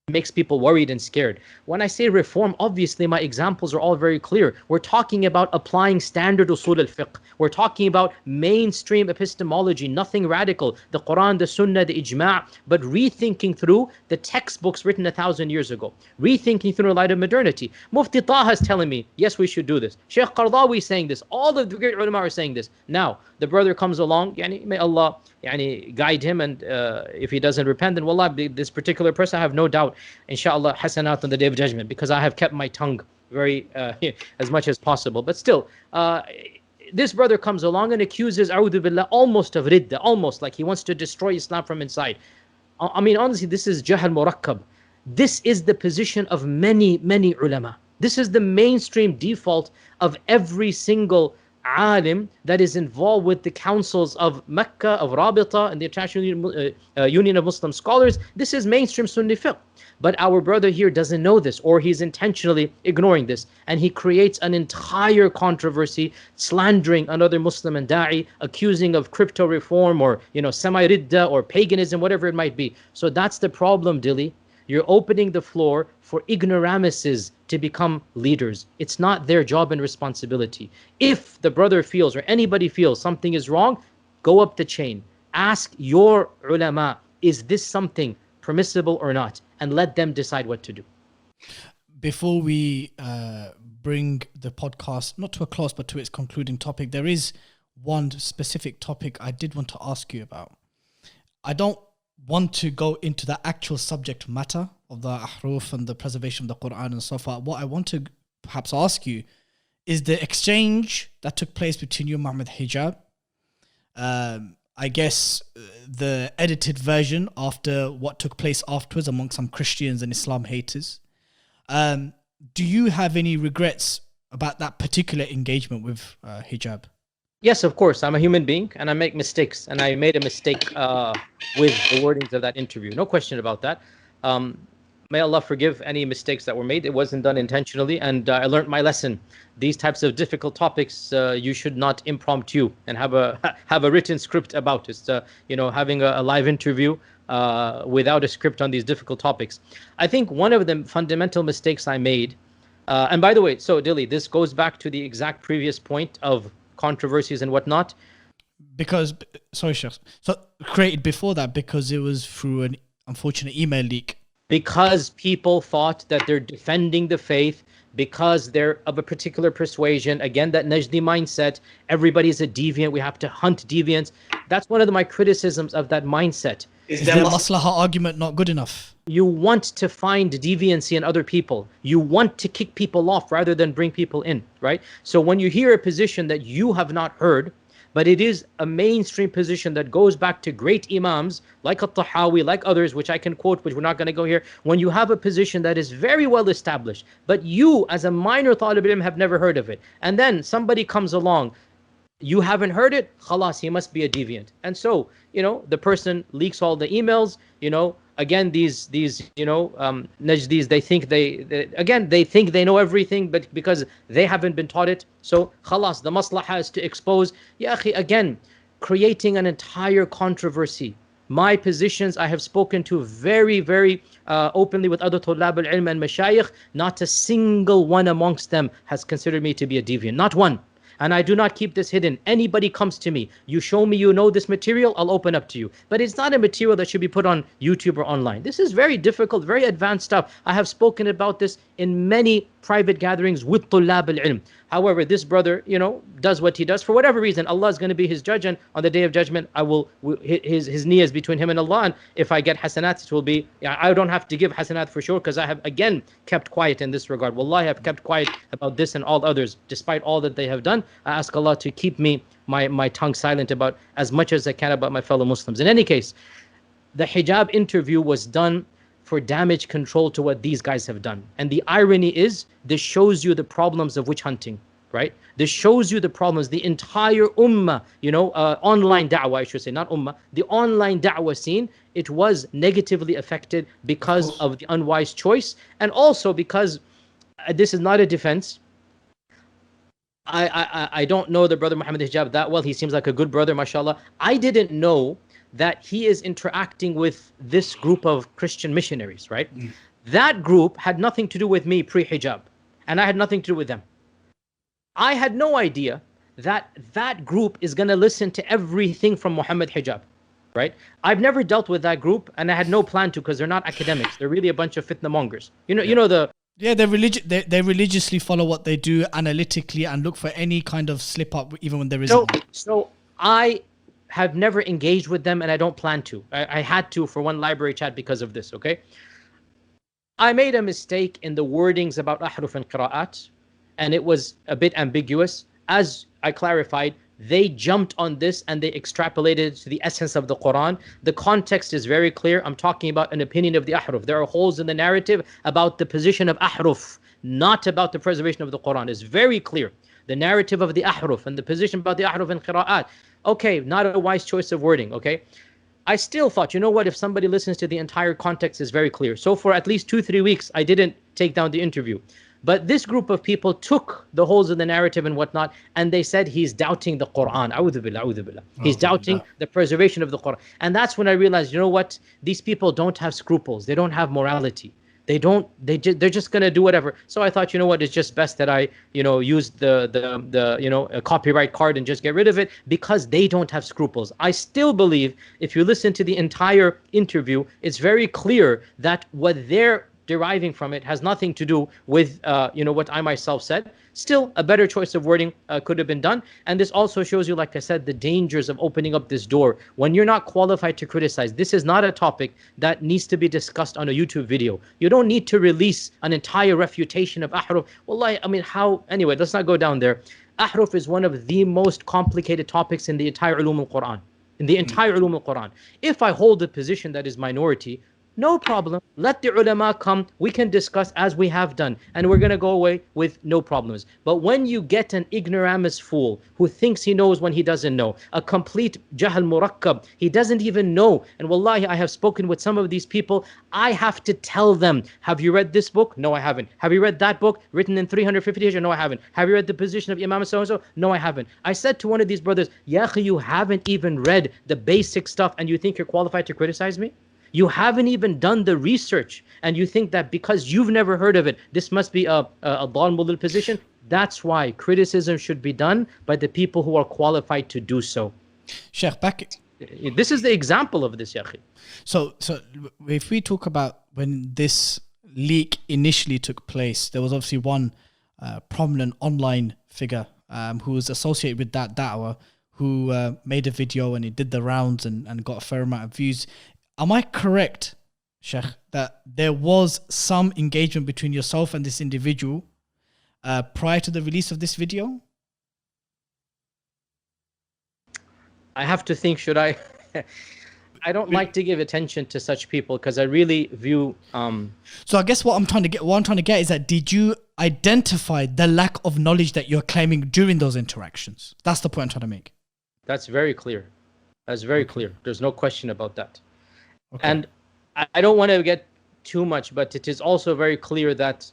makes people worried and scared. When I say reform, obviously my examples are all very clear. We're talking about applying standard usul al-fiqh. We're talking about mainstream epistemology, nothing radical. The Quran, the Sunnah, the Ijma', but rethinking through the textbooks written 1,000 years ago. Rethinking through in light of modernity. Mufti Taha is telling me, yes, we should do this. Shaykh Qardawi is saying this. All of the great ulama are saying this. Now, the brother comes along, may Allah guide him, and if he doesn't repent, then wallah, this particular person, I have no doubt, inshallah, hasanat on the Day of Judgment, because I have kept my tongue very as much as possible. But still, this brother comes along and accuses, a'udhu billah, almost of ridda, almost like he wants to destroy Islam from inside. I mean, honestly, this is jahl murakkab. This is the position of many, many ulama. This is the mainstream default of every single alim that is involved with the councils of Mecca, of Rabita, and the International Union of Muslim Scholars. This is mainstream Sunni fiqh. But our brother here doesn't know this, or he's intentionally ignoring this, and he creates an entire controversy, slandering another Muslim and da'i, accusing of crypto reform or semi-ridda or paganism, whatever it might be. So that's the problem, Dilly. You're opening the floor for ignoramuses to become leaders. It's not their job and responsibility. If the brother feels or anybody feels something is wrong, go up the chain. Ask your ulama, is this something permissible or not? And let them decide what to do. Before we bring the podcast, not to a close, but to its concluding topic, there is one specific topic I did want to ask you about. I don't want to go into the actual subject matter of the ahruf and the preservation of the Quran and so forth. What I want to perhaps ask you is the exchange that took place between you and Muhammad Hijab. I guess the edited version after what took place afterwards among some Christians and Islam haters. Do you have any regrets about that particular engagement with Hijab? Yes, of course. I'm a human being and I make mistakes. And I made a mistake with the wordings of that interview. No question about that. May Allah forgive any mistakes that were made. It wasn't done intentionally. And I learned my lesson. These types of difficult topics, you should not impromptu and have a written script about it. Having a live interview without a script on these difficult topics. I think one of the fundamental mistakes I made, and by the way, so Dilly, this goes back to the exact previous point of controversies and whatnot. Because, sorry, Sheikh. So created before that because it was through an unfortunate email leak. Because people thought that they're defending the faith, because they're of a particular persuasion. Again, that Najdi mindset, everybody's a deviant, we have to hunt deviants. That's one of my criticisms of that mindset. Is the maslaha argument not good enough? You want to find deviancy in other people. You want to kick people off rather than bring people in, right? So when you hear a position that you have not heard, but it is a mainstream position that goes back to great imams like At-Tahawi, like others, which I can quote, which we're not going to go here. When you have a position that is very well established, but you as a minor talib ilm have never heard of it, and then somebody comes along, you haven't heard it, khalas, he must be a deviant. And so, the person leaks all the emails, again, these Najdis, they think they know everything, but because they haven't been taught it. So, khalas, the maslahah is to expose, ya akhi, again, creating an entire controversy. My positions, I have spoken to very, very openly with other Tullab al-Ilm and Mashayikh. Not a single one amongst them has considered me to be a deviant. Not one. And I do not keep this hidden. Anybody comes to me, you show me you know this material, I'll open up to you. But it's not a material that should be put on YouTube or online. This is very difficult, very advanced stuff. I have spoken about this in many private gatherings with Tullab al-Ilm. However, this brother, does what he does. For whatever reason, Allah is going to be his judge, and on the Day of Judgment, his niyyah is between him and Allah. And if I get hasanat, it will be, I don't have to give hasanat for sure, because I have, again, kept quiet in this regard. Wallahi, I have kept quiet about this and all others, despite all that they have done. I ask Allah to keep me, my tongue silent about as much as I can about my fellow Muslims. In any case, the hijab interview was done for damage control to what these guys have done. And the irony is, this shows you the problems of witch hunting, right? This shows you the problems. The entire ummah, online da'wah, I should say, not ummah, the online da'wah scene, it was negatively affected because of the unwise choice, and also because this is not a defense. I don't know the brother Muhammad Hijab that well. He seems like a good brother, mashallah. I didn't know that he is interacting with this group of Christian missionaries, right? That group had nothing to do with me pre-hijab, and I had nothing to do with them. I had no idea that that group is going to listen to everything from Muhammad Hijab, right? I've never dealt with that group, and I had no plan to, because they're not academics. They're really a bunch of fitna mongers. They religiously follow what they do analytically and look for any kind of slip up, even when there isn't. So I have never engaged with them, and I don't plan to. I had to for one library chat because of this, okay? I made a mistake in the wordings about ahruf and qira'at, and it was a bit ambiguous. As I clarified, they jumped on this and they extrapolated to the essence of the Quran. The context is very clear. I'm talking about an opinion of the ahruf. There are holes in the narrative about the position of ahruf, not about the preservation of the Quran. It's very clear. The narrative of the ahruf and the position about the ahruf and qira'at. Okay, not a wise choice of wording, okay? I still thought, if somebody listens to the entire context, is very clear. So for at least 2-3 weeks, I didn't take down the interview. But this group of people took the holes in the narrative and whatnot, and they said he's doubting the Quran. A'udhu billah, a'udhu billah. He's doubting the preservation of the Quran. And that's when I realized, these people don't have scruples. They don't have morality. They're just going to do whatever. So I thought, it's just best that I, use a copyright card and just get rid of it, because they don't have scruples. I still believe if you listen to the entire interview, it's very clear that what they're deriving from it has nothing to do with what I myself said. Still, a better choice of wording could have been done. And this also shows you, like I said, the dangers of opening up this door when you're not qualified to criticize. This is not a topic that needs to be discussed on a YouTube video. You don't need to release an entire refutation of ahruf. Wallahi, anyway, let's not go down there. Ahruf is one of the most complicated topics in the entire ulum al-Quran. In the entire ulum al-Quran. If I hold a position that is minority, no problem. Let the ulama come. We can discuss as we have done. And we're going to go away with no problems. But when you get an ignoramus fool who thinks he knows when he doesn't know, a complete jahl murakkab, he doesn't even know. And wallahi, I have spoken with some of these people. I have to tell them, have you read this book? No, I haven't. Have you read that book written in 350 years? No, I haven't. Have you read the position of Imam so-and-so? No, I haven't. I said to one of these brothers, Ya akhi, you haven't even read the basic stuff and you think you're qualified to criticize me? You haven't even done the research, and you think that because you've never heard of it, this must be a dhal mudil position. That's why criticism should be done by the people who are qualified to do so. Sheikh, back. This is the example of this, Yaqi. So if we talk about when this leak initially took place, there was obviously one prominent online figure who was associated with that da'wah who made a video and he did the rounds and got a fair amount of views. Am I correct, Sheikh, that there was some engagement between yourself and this individual prior to the release of this video? I have to think, should I? I don't like to give attention to such people because I really view... So I guess what I'm trying to get is that did you identify the lack of knowledge that you're claiming during those interactions? That's the point I'm trying to make. That's very clear. That's very clear. There's no question about that. Okay. And I don't want to get too much, but it is also very clear that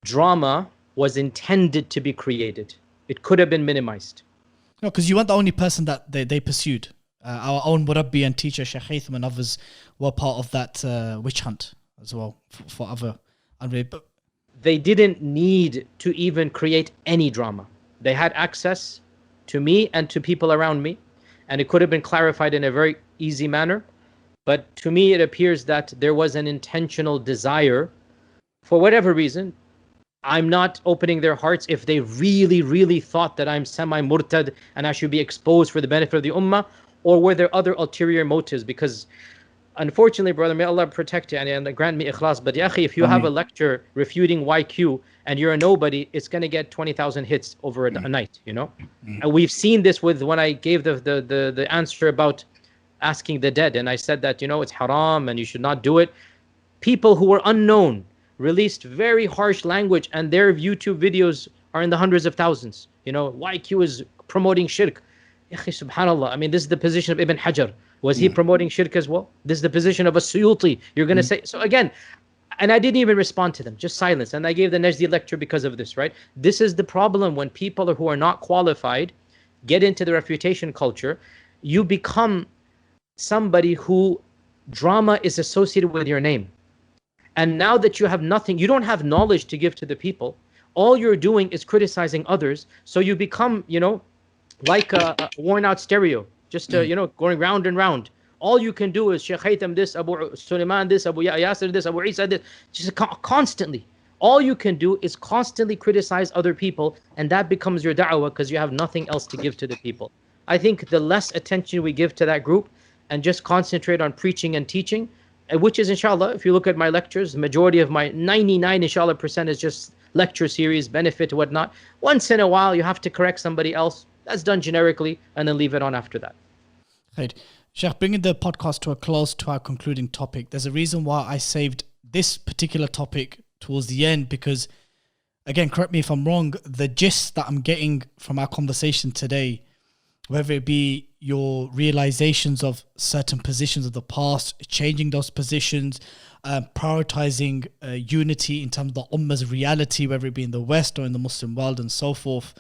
drama was intended to be created. It could have been minimized. No, because you weren't the only person that they pursued. Our own Murabbi and teacher, Sheikh Haytham, and others were part of that witch hunt as well for other unrelated. But they didn't need to even create any drama. They had access to me and to people around me, and it could have been clarified in a very easy manner. But to me, it appears that there was an intentional desire, for whatever reason. I'm not opening their hearts if they really, really thought that I'm semi-murtad and I should be exposed for the benefit of the ummah, or were there other ulterior motives? Because unfortunately, brother, may Allah protect you and grant me ikhlas, but ya akhi, if you have a lecture refuting YQ and you're a nobody, it's going to get 20,000 hits over a night, you know? And we've seen this with when I gave the answer about asking the dead, and I said that, it's haram and you should not do it. People who were unknown released very harsh language, and their YouTube videos are in the hundreds of thousands. YQ is promoting shirk. Subhanallah. I mean, this is the position of Ibn Hajar. Was he promoting shirk as well? This is the position of a Suyuti. You're going to say, so again, and I didn't even respond to them, just silence. And I gave the Najdi lecture because of this, right? This is the problem when people who are not qualified get into the refutation culture. You become somebody who drama is associated with your name. And now that you have nothing, you don't have knowledge to give to the people. All you're doing is criticizing others. So you become, like a worn out stereo, just, going round and round. All you can do is Sheikh Haytham this, Abu Sulaiman this, Abu Yasir this, Abu Isa this, just constantly. All you can do is constantly criticize other people, and that becomes your da'wah because you have nothing else to give to the people. I think the less attention we give to that group and just concentrate on preaching and teaching, which is, inshallah, if you look at my lectures, the majority of my 99 inshallah percent is just lecture series, benefit, whatnot. Once in a while, you have to correct somebody else. That's done generically, and then leave it on after that. Right. Sheikh, bringing the podcast to a close to our concluding topic, there's a reason why I saved this particular topic towards the end, because, again, correct me if I'm wrong, the gist that I'm getting from our conversation today, whether it be your realizations of certain positions of the past, changing those positions, prioritizing unity in terms of the Ummah's reality, whether it be in the West or in the Muslim world and so forth.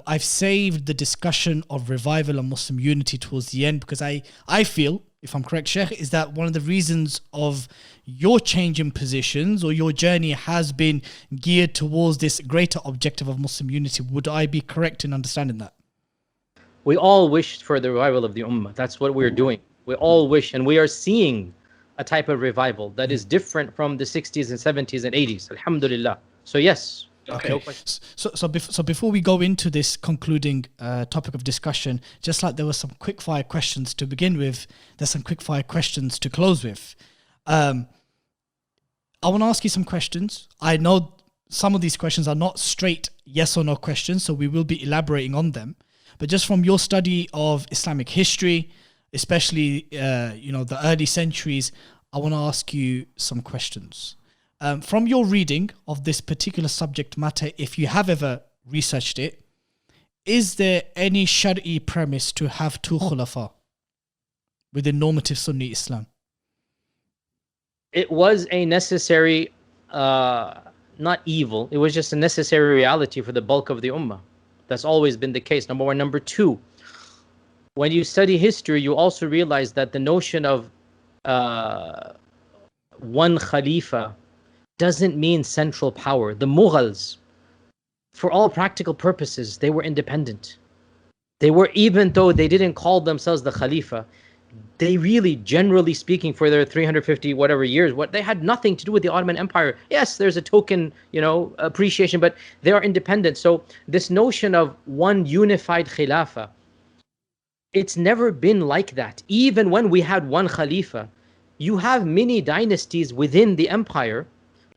I've saved the discussion of revival and Muslim unity towards the end because I feel, if I'm correct, Sheikh, is that one of the reasons of your change in positions or your journey has been geared towards this greater objective of Muslim unity. Would I be correct in understanding that? We all wished for the revival of the Ummah. That's what we're doing. We all wish, and we are seeing a type of revival that is different from the 60s and 70s and 80s. Alhamdulillah. So yes. Okay. No question. So before we go into this concluding topic of discussion, just like there were some quick-fire questions to begin with, there's some quick-fire questions to close with. I want to ask you some questions. I know some of these questions are not straight yes or no questions, so we will be elaborating on them. But just from your study of Islamic history, especially the early centuries, I want to ask you some questions. From your reading of this particular subject matter, if you have ever researched it, is there any Shari'i premise to have two Khulafa within normative Sunni Islam? It was a necessary, not evil, it was just a necessary reality for the bulk of the Ummah. That's always been the case, number one. Number two, when you study history, you also realize that the notion of one Khalifa doesn't mean central power. The Mughals, for all practical purposes, they were independent. They were, even though they didn't call themselves the Khalifa, they really, generally speaking, for their 350 whatever years, they had nothing to do with the Ottoman Empire. Yes, there's a token, appreciation, but they are independent. So this notion of one unified Khilafah, it's never been like that. Even when we had one Khalifa, you have many dynasties within the empire.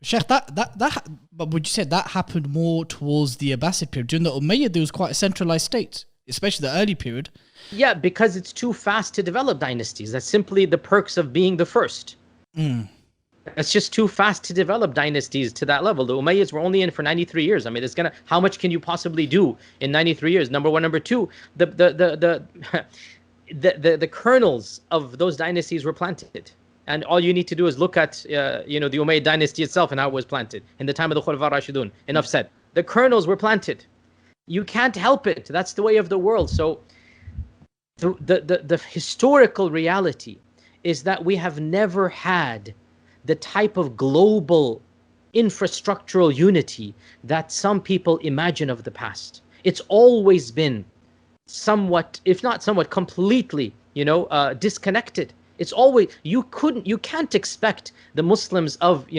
Sheikh, but would you say that happened more towards the Abbasid period? During the Umayyad, there was quite a centralized state, especially the early period. Yeah, because it's too fast to develop dynasties. That's simply the perks of being the first. It's just too fast to develop dynasties to that level. The Umayyads were only in for 93 years. I mean, how much can you possibly do in 93 years? Number one. Number two, the kernels of those dynasties were planted. And all you need to do is look at, the Umayyad dynasty itself and how it was planted in the time of the Khulafa Rashidun. Enough said. The kernels were planted. You can't help it. That's the way of the world. So the historical reality is that we have never had the type of global infrastructural unity that some people imagine of the past. It's always been somewhat, if not somewhat, completely, disconnected. It's always, you can't expect the Muslims of,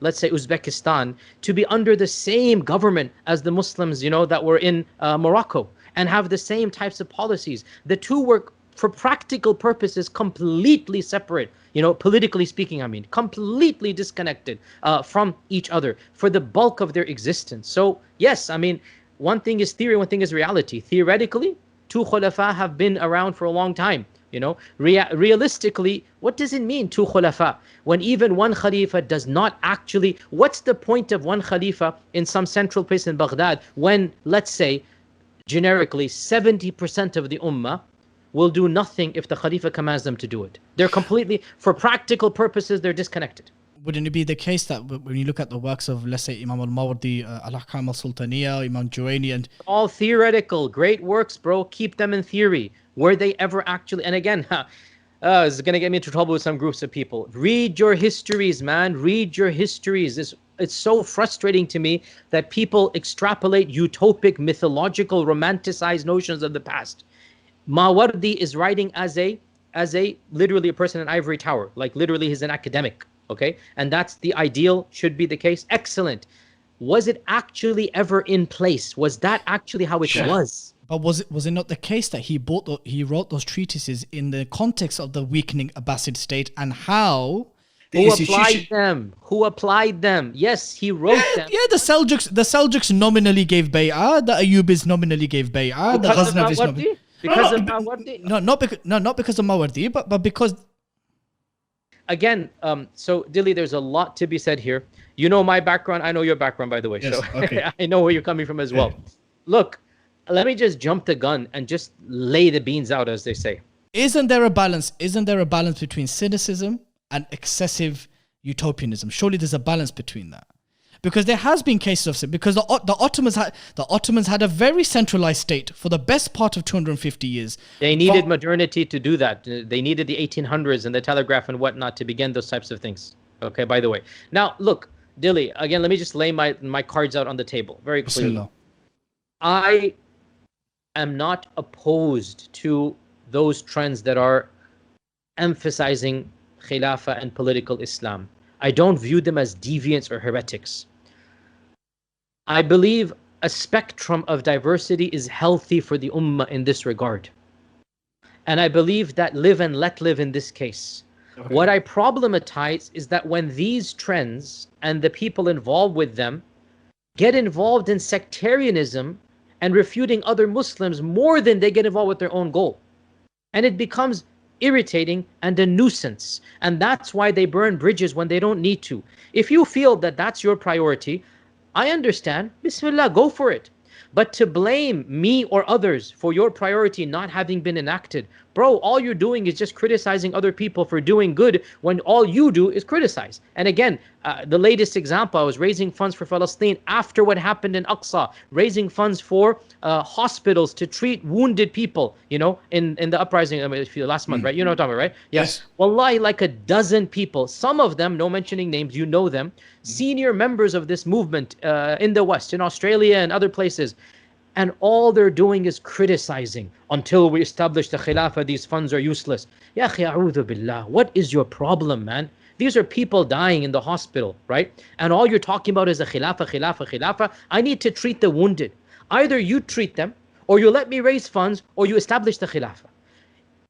let's say Uzbekistan to be under the same government as the Muslims, that were in Morocco and have the same types of policies. The two were, for practical purposes, completely separate, politically speaking, completely disconnected from each other for the bulk of their existence. So yes, one thing is theory, one thing is reality. Theoretically, two Khulafa have been around for a long time. Realistically, what does it mean, two khulafa? When even one khalifa does not actually, what's the point of one khalifa in some central place in Baghdad when, let's say, generically, 70% of the ummah will do nothing if the khalifa commands them to do it? They're completely, for practical purposes, they're disconnected. Wouldn't it be the case that when you look at the works of, let's say, Imam al-Mawardi, Al-Ahkam al-Sultaniya, Imam Juwayni, and all theoretical, great works, bro, keep them in theory. Were they ever actually, and again, this is going to get me into trouble with some groups of people. Read your histories, man. Read your histories. It's so frustrating to me that people extrapolate utopic, mythological, romanticized notions of the past. Mawardi is writing as a literally a person in an ivory tower. Like literally he's an academic. Okay, and that's the ideal, should be the case. Excellent. Was it actually ever in place? Was that actually how it was? But was it not the case that he wrote those treatises in the context of the weakening Abbasid state and how Who applied them? Yes, he wrote them. Yeah, the Seljuks nominally gave bay'ah, the Ayyubids nominally gave bay'ah, the Ghaznavis nominally. Because of Mawardi? No, not because of Mawardi, but because. Again, so Dilly, there's a lot to be said here. You know my background. I know your background, by the way. Yes, so okay. I know where you're coming from as well. Look, let me just jump the gun and just lay the beans out, as they say. Isn't there a balance between cynicism and excessive utopianism? Surely there's a balance between that. Because there has been cases of sin. Because the Ottomans had a very centralized state for the best part of 250 years. They needed modernity to do that. They needed the 1800s and the telegraph and whatnot to begin those types of things. Okay, by the way. Now, look, Dilly, again, let me just lay my cards out on the table very clearly. I am not opposed to those trends that are emphasizing Khilafah and political Islam. I don't view them as deviants or heretics. I believe a spectrum of diversity is healthy for the ummah in this regard. And I believe that live and let live in this case. Okay. What I problematize is that when these trends and the people involved with them get involved in sectarianism and refuting other Muslims more than they get involved with their own goal. And it becomes irritating and a nuisance. And that's why they burn bridges when they don't need to. If you feel that that's your priority, I understand. Bismillah, go for it. But to blame me or others for your priority not having been enacted, bro, all you're doing is just criticizing other people for doing good when all you do is criticize. And again, the latest example, I was raising funds for Palestine after what happened in Aqsa, raising funds for hospitals to treat wounded people, in the uprising last month, right? You know what I'm talking about, right? Yes. Wallahi, like a dozen people, some of them, no mentioning names, you know them, senior members of this movement in the West, in Australia and other places. And all they're doing is criticizing. Until we establish the Khilafah, these funds are useless. Ya akhi, a'udhu billah. What is your problem, man? These are people dying in the hospital, right? And all you're talking about is a Khilafah. I need to treat the wounded. Either you treat them, or you let me raise funds, or you establish the Khilafah.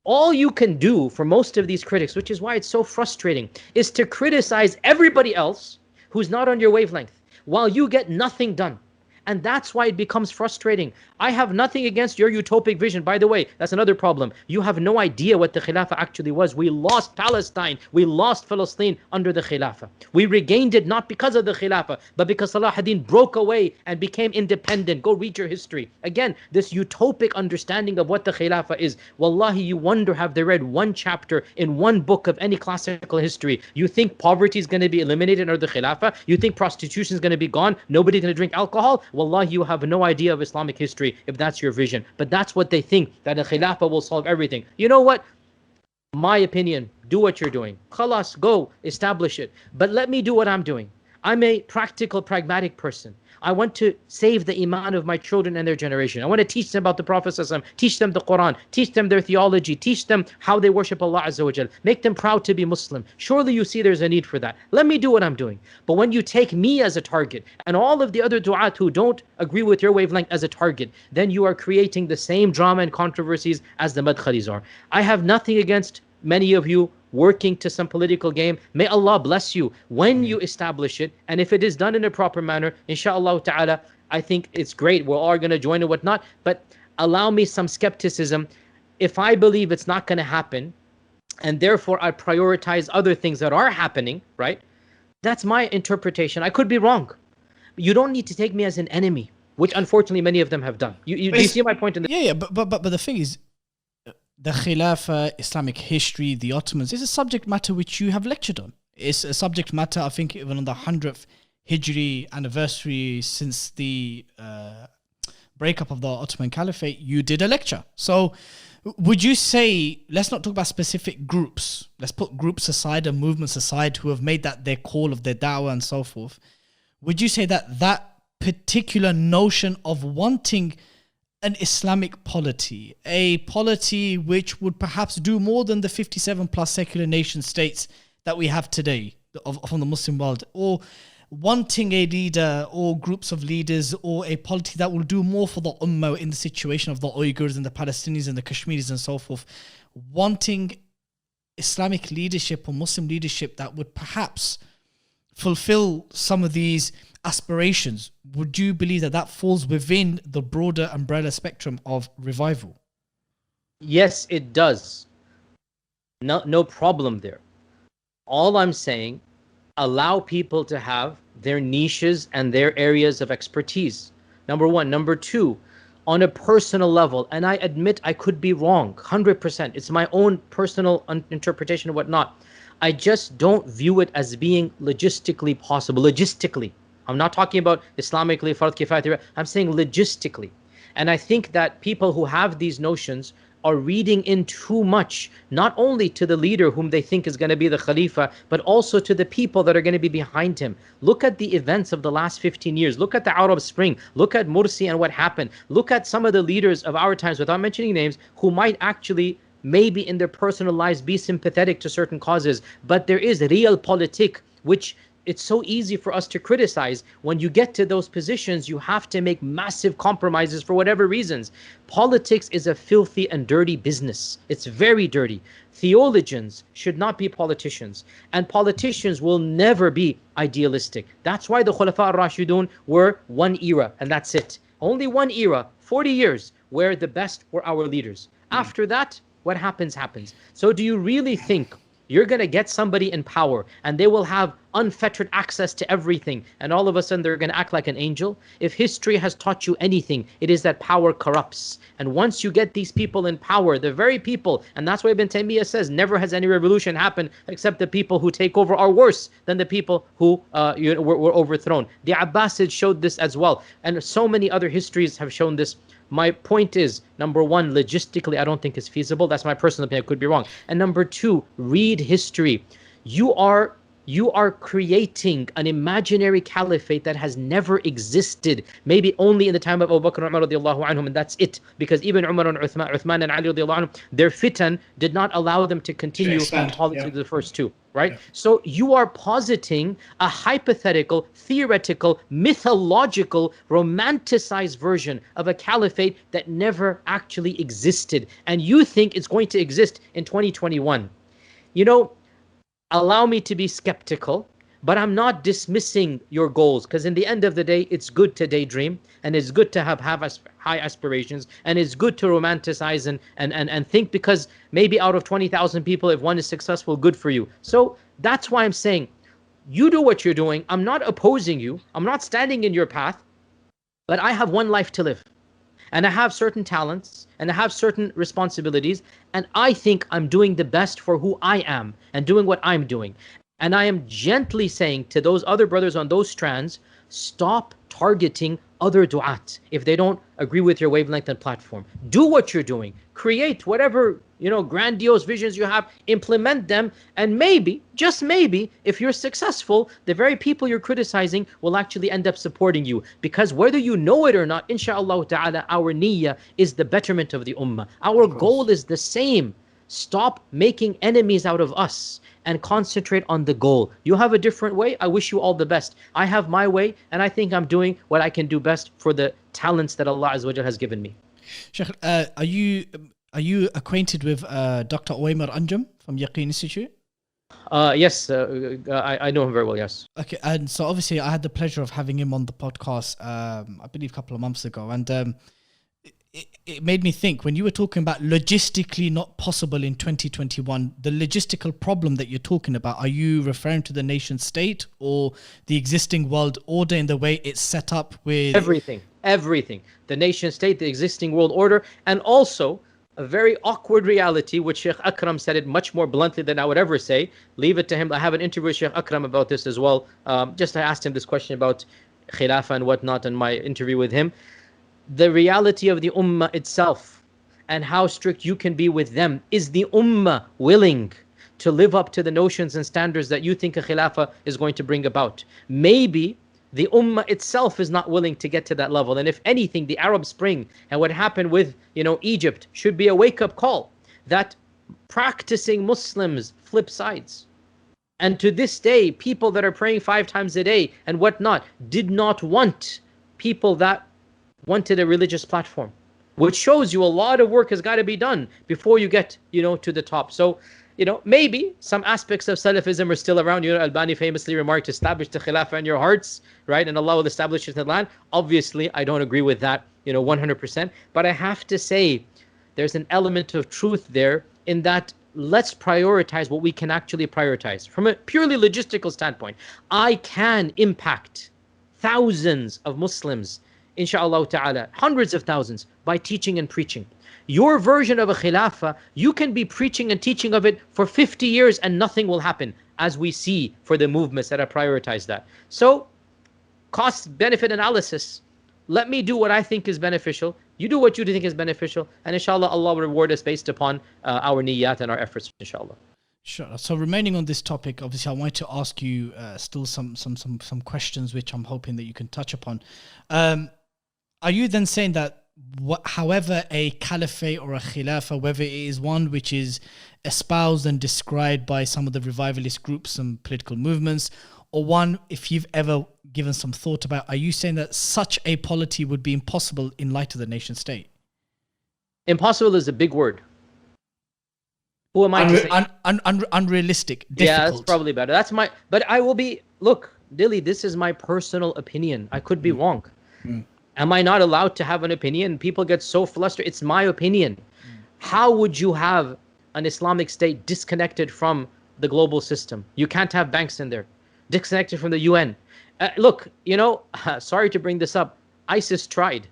All you can do for most of these critics, which is why it's so frustrating, is to criticize everybody else who's not on your wavelength, while you get nothing done. And that's why it becomes frustrating. I have nothing against your utopic vision. By the way, that's another problem. You have no idea what the Khilafah actually was. We lost Palestine. We lost Palestine under the Khilafah. We regained it not because of the Khilafah, but because Salah ad-Din broke away and became independent. Go read your history. Again, this utopic understanding of what the Khilafah is. Wallahi, you wonder, have they read one chapter in one book of any classical history? You think poverty is going to be eliminated under the Khilafah? You think prostitution is going to be gone? Nobody's going to drink alcohol? Wallahi, you have no idea of Islamic history if that's your vision. But that's what they think, that a Khilafah will solve everything. You know what? My opinion, do what you're doing. Khalas, go, establish it. But let me do what I'm doing. I'm a practical, pragmatic person. I want to save the iman of my children and their generation. I want to teach them about the Prophet ﷺ, teach them the Quran, teach them their theology, teach them how they worship Allah Azza wa Jal, make them proud to be Muslim. Surely you see there's a need for that. Let me do what I'm doing. But when you take me as a target and all of the other du'at who don't agree with your wavelength as a target, then you are creating the same drama and controversies as the Madkhalis are. I have nothing against many of you working to some political game. May Allah bless you when you establish it. And if it is done in a proper manner, inshallah ta'ala, I think it's great. We're all going to join and whatnot. But allow me some skepticism. if I believe it's not going to happen, and therefore I prioritize other things that are happening, right? That's my interpretation. I could be wrong. You don't need to take me as an enemy, which unfortunately many of them have done. Do you see my point in this? Yeah, but the thing is, the Khilafah, Islamic history, the Ottomans, is a subject matter which you have lectured on. It's a subject matter, I think, even on the 100th Hijri anniversary since the breakup of the Ottoman Caliphate, you did a lecture. So would you say, let's not talk about specific groups, let's put groups aside and movements aside who have made that their call of their da'wah and so forth. Would you say that that particular notion of wanting an Islamic polity, a polity which would perhaps do more than the 57 plus secular nation states that we have today from the Muslim world, or wanting a leader or groups of leaders or a polity that will do more for the ummah in the situation of the Uyghurs and the Palestinians and the Kashmiris and so forth, wanting Islamic leadership or Muslim leadership that would perhaps fulfill some of these aspirations, would you believe that that falls within the broader umbrella spectrum of revival? Yes, it does. No problem there. All I'm saying, allow people to have their niches and their areas of expertise. Number one. Number two, on a personal level, and I admit I could be wrong, 100%. It's my own personal interpretation and whatnot. I just don't view it as being logistically possible. Logistically. I'm not talking about Islamically, Fard Kifayat. I'm saying logistically. And I think that people who have these notions are reading in too much, not only to the leader whom they think is going to be the Khalifa, but also to the people that are going to be behind him. Look at the events of the last 15 years. Look at the Arab Spring. Look at Mursi and what happened. Look at some of the leaders of our times, without mentioning names, who might actually maybe in their personal lives be sympathetic to certain causes, but there is real politic, which it's so easy for us to criticize. When you get to those positions, you have to make massive compromises for whatever reasons. Politics is a filthy and dirty business. It's very dirty. Theologians should not be politicians, and politicians will never be idealistic. That's why the Khulafa al-Rashidun were one era, and that's it. Only one era, 40 years, where the best were our leaders. After that, what happens, happens. So do you really think you're going to get somebody in power and they will have unfettered access to everything, and all of a sudden they're going to act like an angel? If history has taught you anything, it is that power corrupts. And once you get these people in power, the very people, and that's why Ibn Taymiyyah says never has any revolution happened except the people who take over are worse than the people who were overthrown. The Abbasids showed this as well, and so many other histories have shown this. My point is, number one, logistically, I don't think it's feasible. That's my personal opinion. I could be wrong. And number two, read history. You are creating an imaginary caliphate that has never existed. Maybe only in the time of Abu Bakr and Umar radiallahu anhum, and that's it. Because even Umar and Uthman and Ali radiallahu anhum, their fitan did not allow them to continue in politics the first two. Right? Yeah. So you are positing a hypothetical, theoretical, mythological, romanticized version of a caliphate that never actually existed. And you think it's going to exist in 2021. You know, allow me to be skeptical, but I'm not dismissing your goals, because in the end of the day, it's good to daydream, and it's good to have high aspirations, and it's good to romanticize and think, because maybe out of 20,000 people, if one is successful, good for you. So that's why I'm saying, you do what you're doing. I'm not opposing you. I'm not standing in your path, but I have one life to live. And I have certain talents, and I have certain responsibilities, and I think I'm doing the best for who I am and doing what I'm doing. And I am gently saying to those other brothers on those strands, stop targeting other du'at if they don't agree with your wavelength and platform. Do what you're doing. Create whatever, grandiose visions you have, implement them, and maybe, just maybe, if you're successful, the very people you're criticizing will actually end up supporting you. Because whether you know it or not, inshallah ta'ala, our niyyah is the betterment of the ummah. Our goal is the same. Stop making enemies out of us and concentrate on the goal. You have a different way. I wish you all the best. I have my way, and I think I'm doing what I can do best for the talents that Allah Azza wa Jal has given me. Sheikh, are you acquainted with Dr. Uwaymir Anjum from Yaqeen Institute? Yes, I know him very well, yes. Okay, and so obviously I had the pleasure of having him on the podcast, I believe a couple of months ago, and it made me think, when you were talking about logistically not possible in 2021, the logistical problem that you're talking about, are you referring to the nation state or the existing world order in the way it's set up with everything? The nation state, the existing world order, and also a very awkward reality, which Sheikh Akram said it much more bluntly than I would ever say. Leave it to him. I have an interview with Sheikh Akram about this as well. Just I asked him this question about Khilafah and whatnot in my interview with him. The reality of the ummah itself and how strict you can be with them. Is the ummah willing to live up to the notions and standards that you think a khilafah is going to bring about? Maybe the ummah itself is not willing to get to that level. And if anything, the Arab Spring and what happened with, Egypt should be a wake-up call that practicing Muslims flip sides. And to this day, people that are praying 5 times a day and whatnot did not want people that wanted a religious platform, which shows you a lot of work has got to be done before you get, to the top. So, maybe some aspects of Salafism are still around. Albani famously remarked, establish the Khilafah in your hearts, right? And Allah will establish it in the land. Obviously, I don't agree with that, 100%. But I have to say, there's an element of truth there in that let's prioritize what we can actually prioritize. From a purely logistical standpoint, I can impact thousands of Muslims, inshallah ta'ala, hundreds of thousands, by teaching and preaching. Your version of a khilafah, you can be preaching and teaching of it for 50 years and nothing will happen, as we see for the movements that have prioritized that. So, cost-benefit analysis. Let me do what I think is beneficial. You do what you think is beneficial. And inshallah, Allah will reward us based upon our niyyat and our efforts, inshallah. Sure. So remaining on this topic, obviously I wanted to ask you still some questions which I'm hoping that you can touch upon. Are you then saying that however a caliphate or a khilafah, whether it is one which is espoused and described by some of the revivalist groups and political movements, or one, if you've ever given some thought about, are you saying that such a polity would be impossible in light of the nation state? Impossible is a big word. Who am I to say? Unrealistic, difficult. Yeah, that's probably better. But I will be, look, Dilly, this is my personal opinion. I could be wrong. Am I not allowed to have an opinion? People get so flustered. It's my opinion. How would you have an Islamic state disconnected from the global system? You can't have banks in there. Disconnected from the UN. Look, sorry to bring this up. ISIS tried,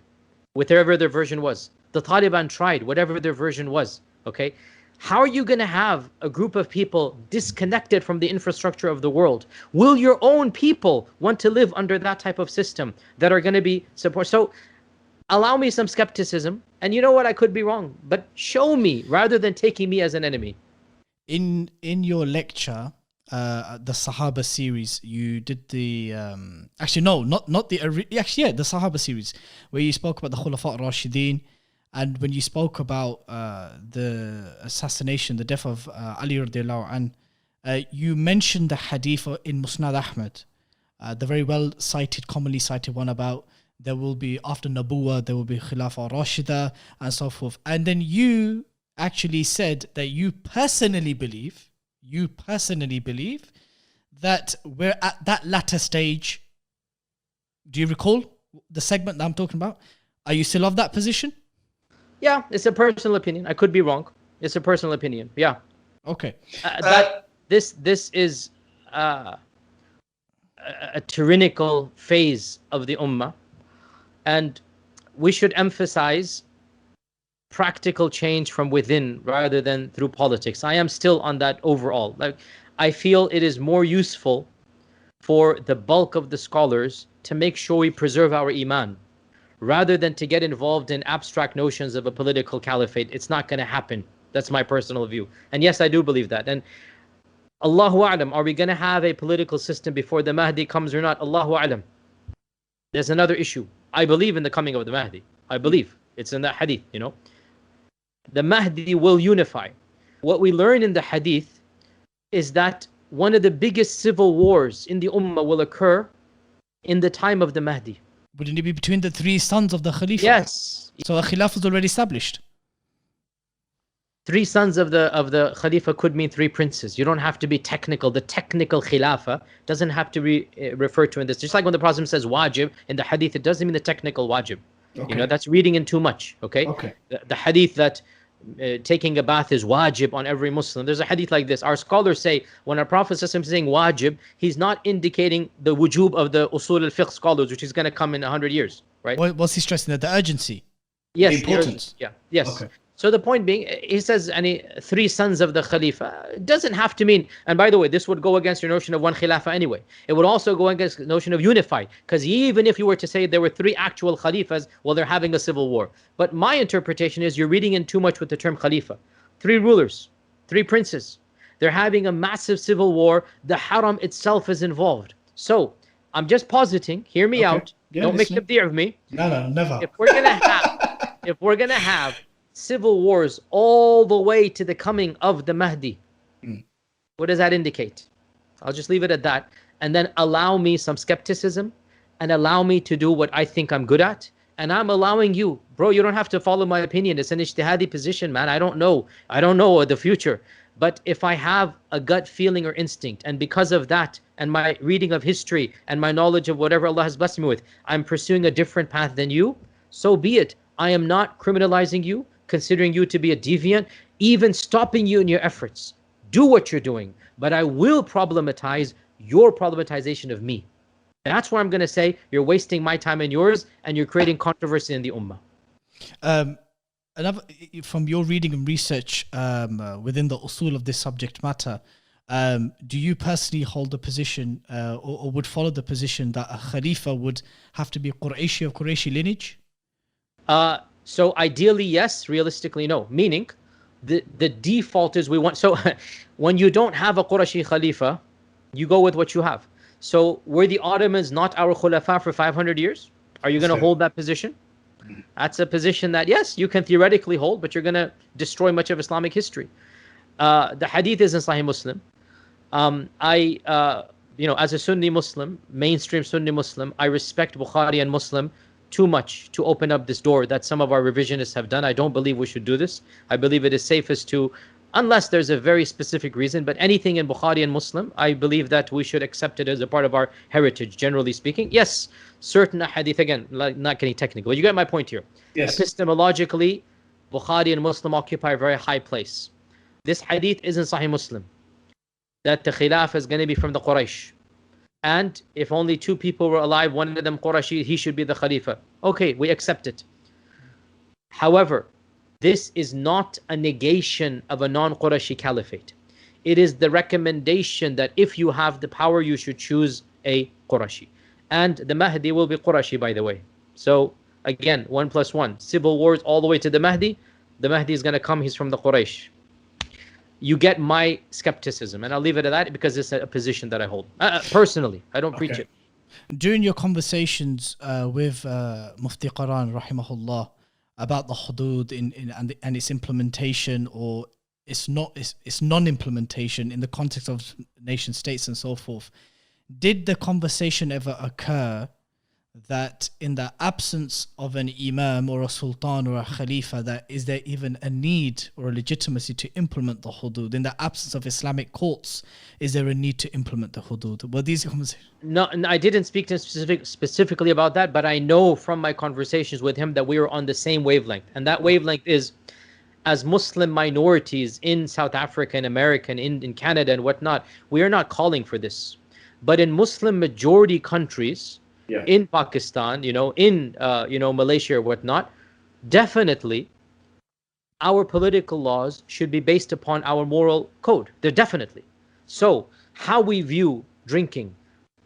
whatever their version was. The Taliban tried, whatever their version was. Okay? How are you going to have a group of people disconnected from the infrastructure of the world? Will your own people want to live under that type of system that are going to be support? So allow me some skepticism. And you know what? I could be wrong. But show me rather than taking me as an enemy. In your lecture, the Sahaba series, you did the... the Sahaba series, where you spoke about the Khilafah Rashideen. And when you spoke about the assassination, the death of Ali radiallahu anh, you mentioned the hadith in Musnad Ahmad, the very well cited, commonly cited one about there will be, after Nabuwa, there will be Khilafah Rashida and so forth. And then you actually said that you personally believe that we're at that latter stage. Do you recall the segment that I'm talking about? Are you still of that position? Yeah, it's a personal opinion. I could be wrong. It's a personal opinion. Yeah. Okay. This is a tyrannical phase of the ummah, and we should emphasize practical change from within rather than through politics. I am still on that overall. I feel it is more useful for the bulk of the scholars to make sure we preserve our iman, rather than to get involved in abstract notions of a political caliphate. It's not going to happen. That's my personal view. And yes, I do believe that. And Allahu A'lam, are we going to have a political system before the Mahdi comes or not? Allahu A'lam. There's another issue. I believe in the coming of the Mahdi. I believe. It's in the hadith, The Mahdi will unify. What we learn in the hadith is that one of the biggest civil wars in the ummah will occur in the time of the Mahdi. Wouldn't it be between the 3 sons of the Khalifa? Yes. So a Khilafah is already established. 3 sons of the Khalifa could mean 3 princes. You don't have to be technical. The technical Khilafah doesn't have to be referred to in this. Just like when the Prophet says wajib in the hadith, it doesn't mean the technical wajib. You know, that's reading in too much. Okay. The hadith that taking a bath is wajib on every Muslim. There's a hadith like this. Our scholars say when our Prophet is saying wajib, he's not indicating the wujub of the usul al-fiqh scholars, which is going to come in 100 years, right? What's he stressing? That the urgency? Yes. The importance? Yeah. Yes. So the point being, he says, three sons of the Khalifa. It doesn't have to mean, and by the way, this would go against your notion of one Khilafah anyway. It would also go against the notion of unified. Because even if you were to say there were three actual Khalifas, well, they're having a civil war. But my interpretation is you're reading in too much with the term Khalifa. Three rulers, three princes. They're having a massive civil war. The haram itself is involved. So I'm just positing, hear me out. Don't make tabdi' of me. No, never. If we're gonna have civil wars all the way to the coming of the Mahdi, what does that indicate? I'll just leave it at that, and then allow me some skepticism and allow me to do what I think I'm good at. And I'm allowing you, bro, you don't have to follow my opinion. It's an ijtihadi position, man. I don't know the future. But if I have a gut feeling or instinct, and because of that and my reading of history and my knowledge of whatever Allah has blessed me with, I'm pursuing a different path than you, so be it. I am not criminalizing you, considering you to be a deviant, even stopping you in your efforts. Do what you're doing, but I will problematize your problematization of me. That's where I'm going to say you're wasting my time and yours, and you're creating controversy in the ummah. Another, from your reading and research within the usul of this subject matter, do you personally hold the position or would follow the position that a Khalifa would have to be Qurayshi of Qurayshi lineage? So ideally, yes. Realistically, no. Meaning, the default is we want. So when you don't have a Qurashi Khalifa, you go with what you have. So were the Ottomans not our Khulafa for 500 years? Are you going to hold that position? That's a position that, yes, you can theoretically hold, but you're going to destroy much of Islamic history. The hadith is in Sahih Muslim. As a Sunni Muslim, mainstream Sunni Muslim, I respect Bukhari and Muslim too much to open up this door that some of our revisionists have done. I don't believe we should do this. I believe it is safest to, unless there's a very specific reason, but anything in Bukhari and Muslim, I believe that we should accept it as a part of our heritage, generally speaking. Yes, certain hadith, again, not getting technical, but you get my point here. Yes. Epistemologically, Bukhari and Muslim occupy a very high place. This hadith is in Sahih Muslim, that the Khilafah is going to be from the Quraysh. And if only two people were alive, one of them Qurashi, he should be the Khalifa. Okay, we accept it. However, this is not a negation of a non-Qurashi caliphate. It is the recommendation that if you have the power, you should choose a Qurashi. And the Mahdi will be Qurashi, by the way. So, again, 1 + 1. Civil wars all the way to the Mahdi. The Mahdi is going to come, he's from the Quraysh. You get my skepticism, and I'll leave it at that because it's a position that I hold. Personally, I don't preach it. During your conversations with Mufti Quran, rahimahullah, about the hudud and its implementation or its non-implementation in the context of nation states and so forth, did the conversation ever occur that in the absence of an imam or a sultan or a khalifa, that is there even a need or a legitimacy to implement the hudud? In the absence of Islamic courts, is there a need to implement the hudud? Were these conversations? No, I didn't speak to him specifically about that, but I know from my conversations with him that we were on the same wavelength. And that wavelength is, as Muslim minorities in South Africa and America and in Canada and whatnot, we are not calling for this. But in Muslim majority countries, in Pakistan, in Malaysia or whatnot, definitely our political laws should be based upon our moral code. They're definitely. So how we view drinking,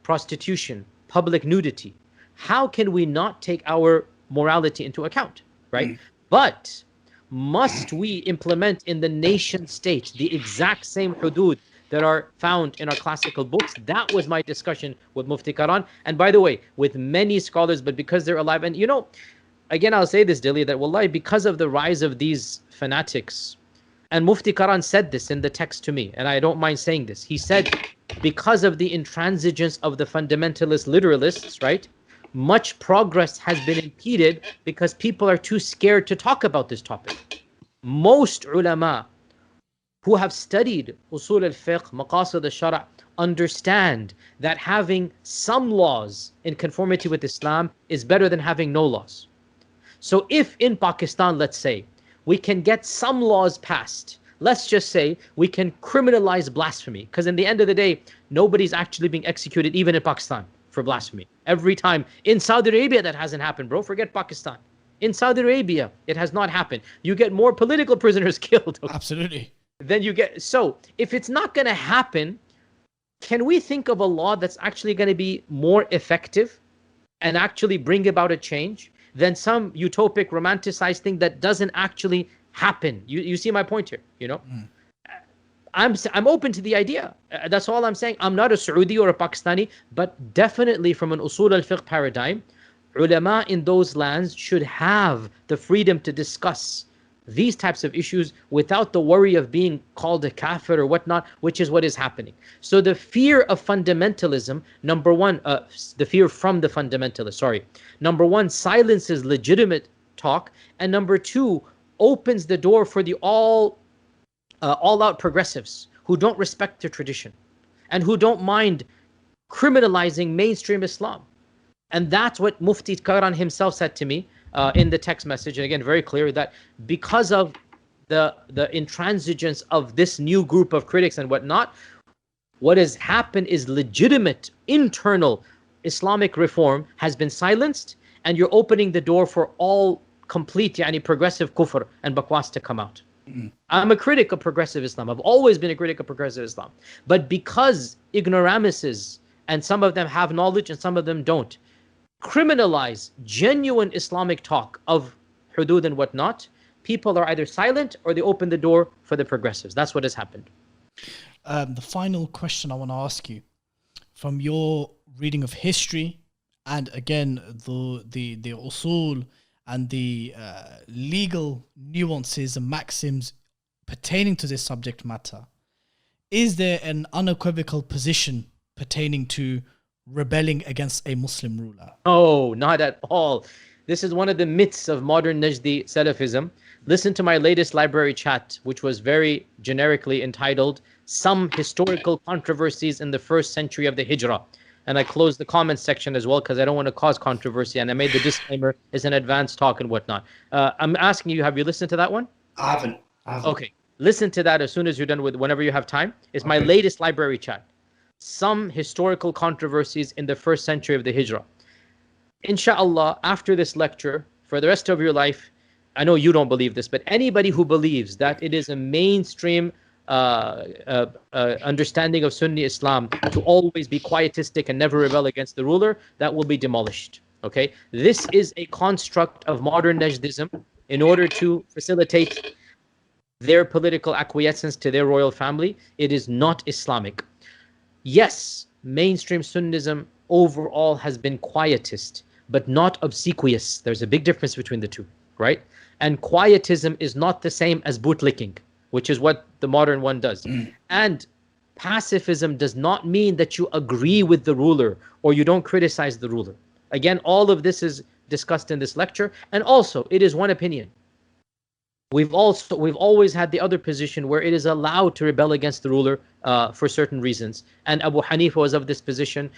prostitution, public nudity, how can we not take our morality into account, right? But must we implement in the nation state the exact same hudud that are found in our classical books? That was my discussion with Mufti Quran. And by the way, with many scholars, but because they're alive. And again, I'll say this, Dilly, that wallahi, because of the rise of these fanatics, and Mufti Quran said this in the text to me, and I don't mind saying this. He said, because of the intransigence of the fundamentalist literalists, right? Much progress has been impeded because people are too scared to talk about this topic. Most ulama who have studied usul al-fiqh, maqasid al-shara', understand that having some laws in conformity with Islam is better than having no laws. So if in Pakistan, let's say, we can get some laws passed, let's just say we can criminalize blasphemy, because in the end of the day, nobody's actually being executed even in Pakistan for blasphemy. Every time in Saudi Arabia, that hasn't happened, bro. Forget Pakistan. In Saudi Arabia, it has not happened. You get more political prisoners killed. Okay? Absolutely. Then you get, so if it's not going to happen, can we think of a law that's actually going to be more effective and actually bring about a change than some utopic, romanticized thing that doesn't actually happen? You see my point here, you know? I'm open to the idea. That's all I'm saying. I'm not a Saudi or a Pakistani, but definitely from an usul al-fiqh paradigm, ulama in those lands should have the freedom to discuss these types of issues without the worry of being called a kafir or whatnot, which is what is happening. So the fear of fundamentalism, number one, the fear from the fundamentalists, sorry. Number one, silences legitimate talk. And number two, opens the door for the all-out progressives who don't respect their tradition and who don't mind criminalizing mainstream Islam. And that's what Mufti Karan himself said to me in the text message, and again, very clear, that because of the intransigence of this new group of critics and whatnot, what has happened is legitimate internal Islamic reform has been silenced, and you're opening the door for all complete progressive kufr and bakwas to come out. I'm a critic of progressive Islam. I've always been a critic of progressive Islam. But because ignoramuses, and some of them have knowledge and some of them don't, criminalize genuine Islamic talk of hudud and whatnot, people are either silent or they open the door for the progressives. That's what has happened. The final question I want to ask you, from your reading of history, and again the usul and the legal nuances and maxims pertaining to this subject matter, is there an unequivocal position pertaining to rebelling against a Muslim ruler? Oh, not at all. This is one of the myths of modern Najdi Salafism. Listen to my latest library chat, which was very generically entitled Some Historical Controversies in the First Century of the Hijrah. And I closed the comments section as well because I don't want to cause controversy. And I made the disclaimer, it's an advanced talk and whatnot. I'm asking you, have you listened to that one? I haven't. Okay. Listen to that as soon as you're done with, whenever you have time. It's my latest library chat. Some historical controversies in the first century of the Hijrah. Inshallah, after this lecture, for the rest of your life, I know you don't believe this, but anybody who believes that it is a mainstream understanding of Sunni Islam to always be quietistic and never rebel against the ruler, that will be demolished. Okay? This is a construct of modern Najdism in order to facilitate their political acquiescence to their royal family. It is not Islamic. Yes, mainstream Sunnism overall has been quietist, but not obsequious. There's a big difference between the two, right? And quietism is not the same as bootlicking, which is what the modern one does. And pacifism does not mean that you agree with the ruler or you don't criticize the ruler. Again, all of this is discussed in this lecture. And also, it is one opinion. We've always had the other position where it is allowed to rebel against the ruler for certain reasons. And Abu Hanifa was of this position.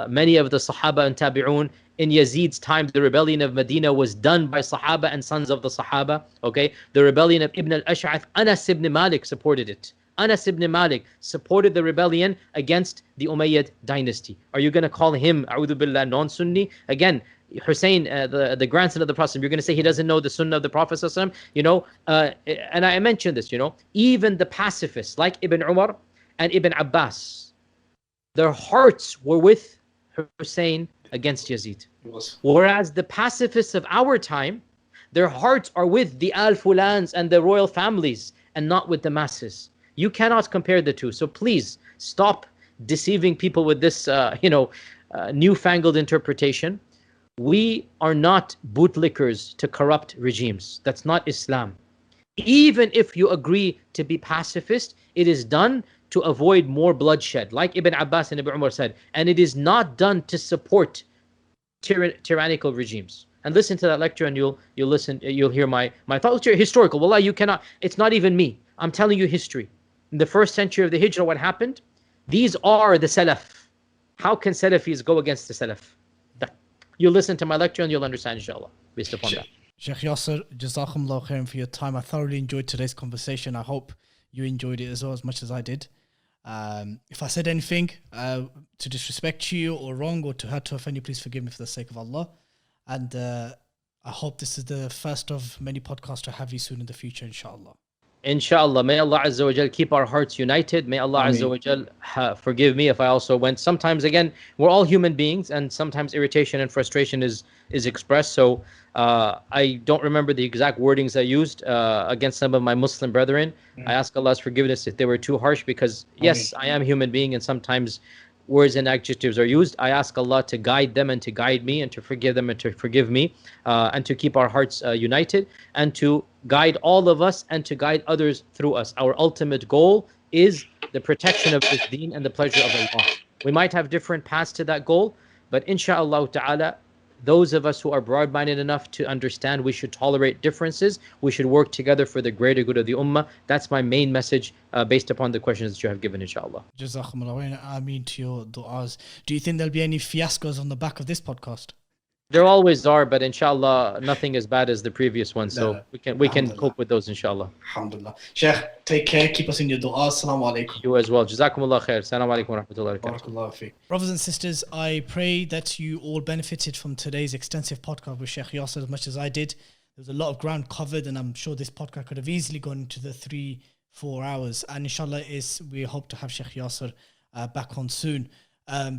Many of the Sahaba and Tabi'un, in Yazid's time, the rebellion of Medina was done by Sahaba and sons of the Sahaba. Okay, the rebellion of Ibn al-Ash'ath, Anas ibn Malik supported it. Anas ibn Malik supported the rebellion against the Umayyad dynasty. Are you going to call him, a'udhu billah, non-Sunni? Again, Hussein, the grandson of the Prophet, you're going to say he doesn't know the Sunnah of the Prophet, you know, and I mentioned this, you know, even the pacifists like Ibn Umar and Ibn Abbas, their hearts were with Hussein against Yazid. Whereas the pacifists of our time, their hearts are with the Al-Fulans and the royal families and not with the masses. You cannot compare the two. So please stop deceiving people with this, newfangled interpretation. We are not bootlickers to corrupt regimes. That's not Islam. Even if you agree to be pacifist, it is done to avoid more bloodshed, like Ibn Abbas and Ibn Umar said. And it is not done to support tyrannical regimes. And listen to that lecture and you'll hear my thoughts. Historical. Wallah, you cannot, it's not even me. I'm telling you history. In the first century of the Hijrah, what happened? These are the Salaf. How can Salafis go against the Salaf? You'll listen to my lecture and you'll understand, inshallah, based upon that. Sheikh Yasir, Jazakumullah khairan for your time. I thoroughly enjoyed today's conversation. I hope you enjoyed it as well as much as I did. If I said anything to disrespect you or wrong or to hurt to offend you, please forgive me for the sake of Allah. And I hope this is the first of many podcasts to have you soon in the future, inshallah. Inshallah, may Allah Azza wa Jal keep our hearts united. May Allah Azza wa Jal forgive me if I also went. Sometimes, again, we're all human beings, and sometimes irritation and frustration is expressed. So I don't remember the exact wordings I used against some of my Muslim brethren. I ask Allah's forgiveness if they were too harsh, because yes, I am a human being, and sometimes words and adjectives are used. I ask Allah to guide them and to guide me and to forgive them and to forgive me and to keep our hearts united and to guide all of us and to guide others through us. Our ultimate goal is the protection of this deen and the pleasure of Allah. We might have different paths to that goal, but inshaAllah ta'ala, those of us who are broad-minded enough to understand we should tolerate differences, we should work together for the greater good of the ummah. That's my main message based upon the questions that you have given, inshallah. Jazakumullah. I mean to your du'as. Do you think there'll be any fiascos on the back of this podcast? There always are, but inshallah, nothing as bad as the previous one. So we can cope with those, inshallah. Alhamdulillah. Sheikh, take care. Keep us in your du'as. Assalamu alaikum. You as well. Jazakumullah khair. Assalamu alaikum wa rahmatullahi wa barakatuh. Barakallahu feek. Brothers and sisters, I pray that you all benefited from today's extensive podcast with Sheikh Yasir as much as I did. There was a lot of ground covered, and I'm sure this podcast could have easily gone into the 3-4 hours. And inshallah, we hope to have Sheikh Yasir back on soon.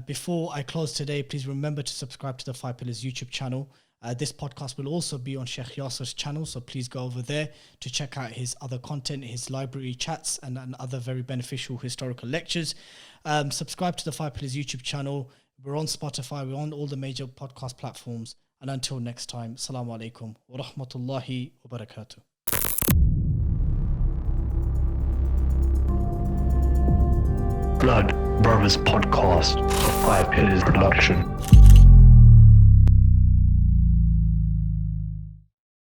Before I close today, please remember to subscribe to the 5 Pillars YouTube channel. This podcast will also be on Sheikh Yasir's channel, so please go over there to check out his other content, his library chats and other very beneficial historical lectures. Subscribe to the 5 Pillars YouTube channel. We're on Spotify, we're on all the major podcast platforms. And until next time, Assalamu alaikum wa rahmatullahi wa barakatuh. Blood Brothers Podcast, 5 Pillars Production.